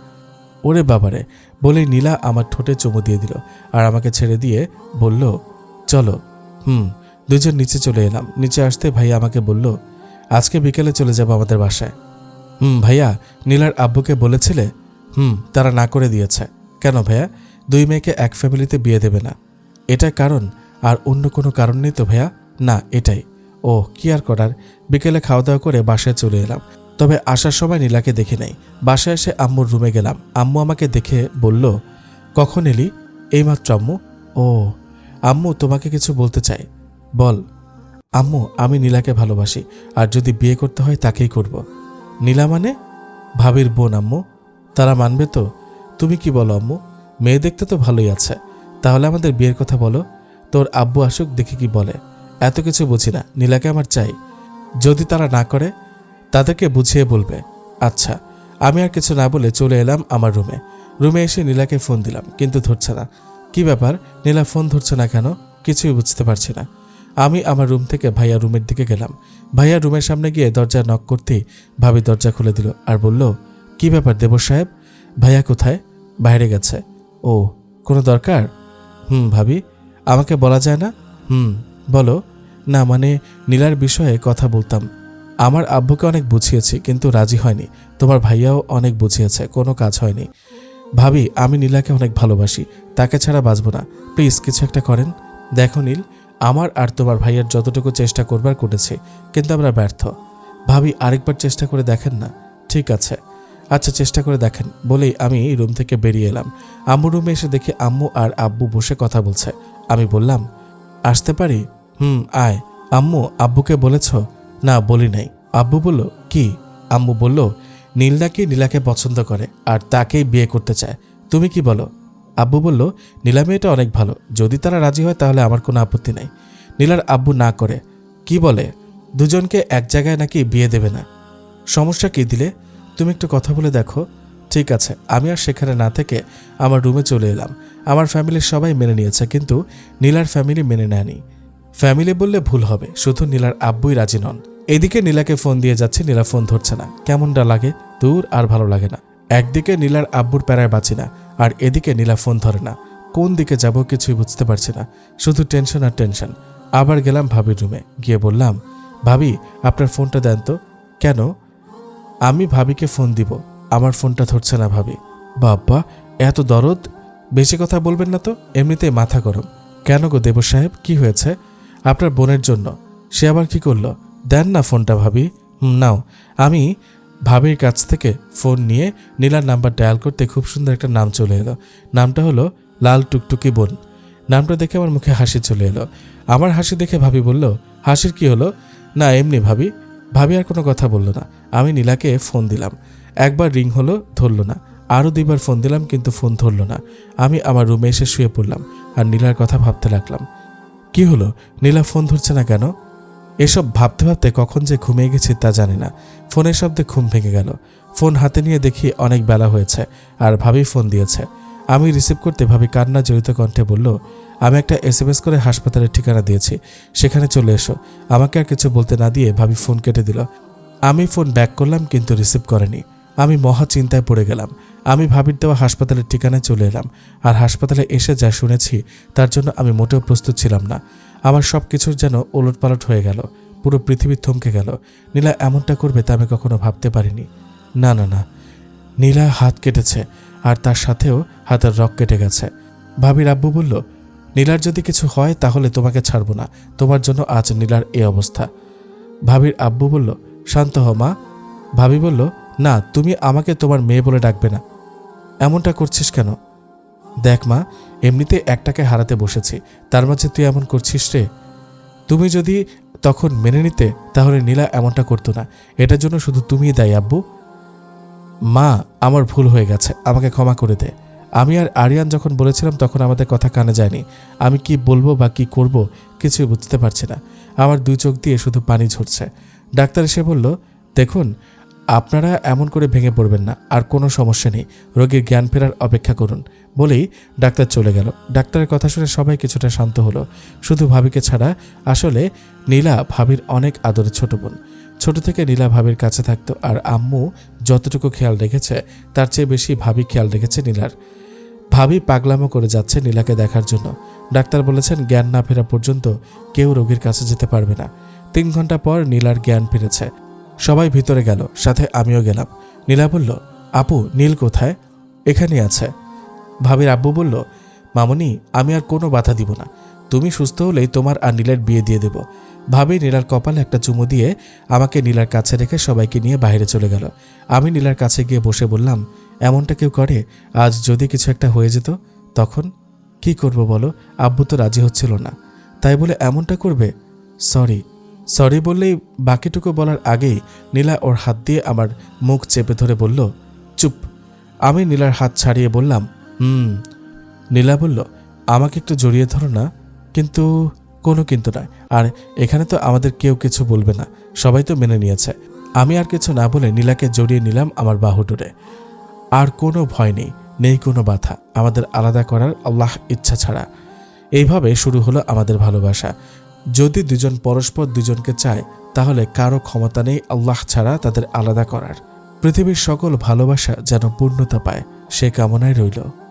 ওরে বাবারে, বলেই নীলা আমার ঠোঁটে চুমু দিয়ে দিল আর আমাকে ছেড়ে দিয়ে বলল, চলো। দুজন নিচে চলে এলাম। নিচে আসতে ভাইয়া আমাকে বলল, আজকে বিকেলে চলে যাব আমাদের বাসায়। ভাইয়া, নীলার আব্বুকে বলেছিলে? তারা না করে দিয়েছে। কেন ভাইয়া? 2 মেয়েকে এক ফ্যামিলিতে বিয়ে দেবে না, এটা কারণ? আর অন্য কোনো কারণ নেই তো ভাইয়া? না, এটাই। ও কি আর করার। বিকেলে খাওয়া দাওয়া করে বাসায় চলে এলাম। তবে আসার সময় নীলাকে দেখে নাই। বাসায় এসে আম্মুর রুমে গেলাম। আম্মু আমাকে দেখে বলল, কখন এলি? এইমাত্র আম্মু। ও আম্মু, তোমাকে কিছু বলতে চাই। বল। আম্মু, আমি নীলাকে ভালোবাসি, আর যদি বিয়ে করতে হয় তাকেই করব। নীলা মানে? ভাবির বোন আম্মু। তারা মানবে তো? তুমি কি বলো আম্মু? মেয়ে দেখতে তো ভালোই আছে, তাহলে আমাদের বিয়ের কথা বলো। তোর আব্বু আসুক, দেখি কি বলে। এত কিছু বুঝি না, নীলাকে আমার চাই। যদি তারা না করে তাদেরকে বুঝিয়ে বলবে। আচ্ছা। আমি আর কিছু না বলে চলে এলাম আমার রুমে এসে নীলাকে ফোন দিলাম, কিন্তু ধরছে না। কি ব্যাপার, নীলা ফোন ধরছে না কেন? কিছুই বুঝতে পারছি না। আমি আমার রুম থেকে ভাইয়া রুমের দিকে গেলাম। ভাইয়া রুমের সামনে গিয়ে দরজা নক করতেই ভাবি দরজা খুলে দিল আর বলল, কি ব্যাপার দেবর সাহেব? ভাইয়া কোথায়? বাইরে গেছে। ও, কোনো দরকার? ভাবি, আমাকে বলা যায় না? বলো না, মানে নীলার বিষয়ে কথা বলতাম। আমার আব্বুকে অনেক বুঝিয়েছি কিন্তু রাজি হয়নি। তোমার ভাইয়াও অনেক বুঝিয়েছে, কোনো কাজ হয়নি। ভাবি, আমি নীলাকে অনেক ভালোবাসি, তাকে ছাড়া বাঁচব না। প্লিজ কিছু একটা করেন। দেখো নীল, আমার আর তোমার ভাইয়ার যতটুকু চেষ্টা করবার করেছি, কিন্তু আমরা ব্যর্থ। ভাবি, আরেকবার চেষ্টা করে দেখেন না? ঠিক আছে, আচ্ছা চেষ্টা করে দেখেন বলেই আমি রুম থেকে বেরিয়ে এলাম। আম্মু রুমে এসে দেখি আম্মু আর আব্বু বসে কথা বলছে। আমি বললাম, আসতে পারি? আয়। আম্মু, আব্বুকে বলেছ? না, বলি নাই। আব্বু বলল, কি? আম্মু বলল, নীল নাকি নীলাকে পছন্দ করে আর তাকেই বিয়ে করতে চায়। তুমি কি বলো? আব্বু বলল, নীলা মেয়েটা অনেক ভালো, যদি তারা রাজি হয় তাহলে আমার কোনো আপত্তি নাই। নীলার আব্বু না করে। কি বলে? দুজনকে এক জায়গায় নাকি বিয়ে দেবে না। সমস্যা কি দিলে? তুমি একটু কথা বলে দেখো। ঠিক আছে। আমি আর সেখানে না থেকে আমার রুমে চলে এলাম। আমার ফ্যামিলির সবাই মেনে নিয়েছে, কিন্তু নীলার ফ্যামিলি মেনে নেয়নি। ফ্যামিলি বললে ভুল হবে, শুধু নীলার আব্বুই রাজি নন। এদিকে নীলাকে ফোন দিয়ে যাচ্ছে, নীলা ফোন ধরছে না। কেমনটা লাগে? দূর, আর ভালো লাগে না। একদিকে নীলার আব্বুর প্যারায় বাঁচি না, আর এদিকে নীলা ফোন ধরে না। কোন দিকে যাব কিছুই বুঝতে পারছি না, শুধু টেনশন আর টেনশন। আবার গেলাম ভাবির রুমে, গিয়ে বললাম, ভাবি আপনার ফোনটা দেন তো। কেন? আমি ভাবিকে ফোন দিব, আমার ফোনটা ধরছে না। ভাবি, বাবা এত দরদ! বেশি কথা বলবেন না তো, এমনিতেই মাথা গরম। কেন গো দেবর সাহেব, কি হয়েছে? আপনার বোনের জন্য। সে আবার কি করলো? দেন না ফোনটা ভাবি। নাও। আমি ভাবির কাছ থেকে ফোন নিয়ে নীলার নাম্বার ডায়াল করতে খুব সুন্দর একটা নাম চলে এলো। নামটা হলো লাল টুকটুকি বোন। নামটা দেখে আমার মুখে হাসি চলে এলো। আমার হাসি দেখে ভাবি বলল, হাসির কি হলো? না এমনি। ভাবি ভাবি আর কোনো কথা বলল না। আমি নীলাকে ফোন দিলাম, একবার রিং হলো, ধরল না। আরও 2বার ফোন দিলাম, কিন্তু ফোন ধরল না। আমি আমার রুমে এসে শুয়ে পড়লাম আর নীলার কথা ভাবতে লাগলাম। কি হলো, নীলা ফোন ধরছে না কেন? এসব ভাবতে ভাবতে কখন যে ঘুমিয়ে গেছি তা জানি না। ফোনের শব্দে ঘুম ভেঙে গেল। ফোন হাতে নিয়ে দেখি অনেক বেলা হয়েছে আর ভাবি ফোন দিয়েছে। আমি রিসিভ করতে ভাবি কান্না জড়িত কণ্ঠে বলল, আমি একটা SMS করে হাসপাতালের ঠিকানা দিয়েছি, সেখানে চলে এসো। আমাকে আর কিছু বলতে না দিয়ে ভাবি ফোন কেটে দিল। আমি ফোন ব্যাক করলাম, কিন্তু রিসিভ করেনি। আমি মহা চিন্তায় পড়ে গেলাম। আমি ভাবির দেওয়া হাসপাতালের ঠিকানায় চলে এলাম, আর হাসপাতালে এসে যা শুনেছি তার জন্য আমি মোটেও প্রস্তুত ছিলাম না। আমার সব কিছুর যেন ওলটপালট হয়ে গেল, পুরো পৃথিবী থমকে গেল। নীলা এমনটা করবে তা আমি কখনো ভাবতে পারিনি। না না না, নীলা হাত কেটেছে, আর তার সাথেও হাতের রক কেটে গেছে। ভাবির আব্বু বলল, নীলার যদি কিছু হয় তাহলে তোমাকে ছাড়বো না, তোমার জন্য আজ নীলার এই অবস্থা। ভাবির আব্বু বলল, শান্ত হ মা। ভাবি বলল, না তুমি আমাকে তোমার মেয়ে বলে ডাকবে না। এমনটা করছিস কেন? দেখ মা, এমনিতে একটাকে হারাতে বসেছি, তার মাঝে তুই এমন করছিস রে। তুমি যদি তখন মেনে নিতে তাহলে নীলা এমনটা করতো না। এটার জন্য শুধু তুমিই দায়ী আব্বু। মা, আমার ভুল হয়ে গেছে, আমাকে ক্ষমা করে দে। আমি আর আরিয়ান যখন বলেছিলাম তখন আমাদের কথা কানে যায়নি। আমি কি বলবো বা কি করব কিছুই বুঝতে পারছি না। আমার 2 চোখ দিয়ে শুধু পানি ঝরছে। ডাক্তার এসে বলল, দেখুন আপনারা এমন করে ভেঙে পড়বেন না, আর কোনো সমস্যা নেই, রোগীর জ্ঞান ফেরার অপেক্ষা করুন। বলেই ডাক্তার চলে গেল। ডাক্তারের কথা শুনে সবাই কিছুটা শান্ত হলো, শুধু ভাবিকে ছাড়া। আসলে নীলা ভাবির অনেক আদরের ছোট বোন। ছোট থেকে নীলা ভাবির কাছে থাকতো, আর আম্মু যতটুকু খেয়াল রেখেছে তার চেয়ে বেশি ভাবি খেয়াল রেখেছে নীলার। ভাবি পাগলামো করে যাচ্ছে নীলাকে দেখার জন্য। ডাক্তার বলেছেন জ্ঞান না ফেরা পর্যন্ত কেউ রোগীর কাছে যেতে পারবে না। 3 ঘন্টা পর নীলার জ্ঞান ফিরেছে। সবাই ভিতরে গেল, সাথে আমিও গেলাম। নীলা বলল, আপু নীল কোথায়? এখানে আছে। ভাবির আব্বু বলল, মামনি আমি আর কোনো বাধা দিব না, তুমি সুস্থ হলেই তোমার আর নীলার বিয়ে দিয়ে দেব। ভাবি নীলার কপালে একটা চুমু দিয়ে আমাকে নীলার কাছে রেখে সবাইকে নিয়ে বাইরে চলে গেল। আমি নীলার কাছে গিয়ে বসে বললাম, এমনটা কেউ করে? আজ যদি কিছু একটা হয়ে যেত তখন কি করব বলো? আব্বু তো রাজি হচ্ছিল না, তাই বলে এমনটা করবে? সরি বললেই বাকিটুকু বলার আগেই নীলা ওর হাত দিয়ে আমার মুখ চেপে ধরে বলল, চুপ। আমি নীলার হাত ছাড়িয়ে বললাম, নীলা বলল, আমাকে একটু জড়িয়ে ধরো না। কিন্তু কোনো কিন্তু নয়, আর এখানে তো আমাদের কেউ কিছু বলবে না, সবাই তো মেনে নিয়েছে। আমি আর কিছু না বলে নীলাকে জড়িয়ে নিলাম আমার বাহু ডোরে। আর কোনো ভয় নেই কোনো বাধা আমাদের আলাদা করার আল্লাহ ইচ্ছা ছাড়া। এইভাবে শুরু হলো আমাদের ভালোবাসা। যদি দুজন পরস্পর দুজনকে চায় তাহলে কারো ক্ষমতা নেই আল্লাহ ছাড়া তাদের আলাদা করার। পৃথিবীর সকল ভালোবাসা যেন পূর্ণতা পায় সে কামনায় রইল।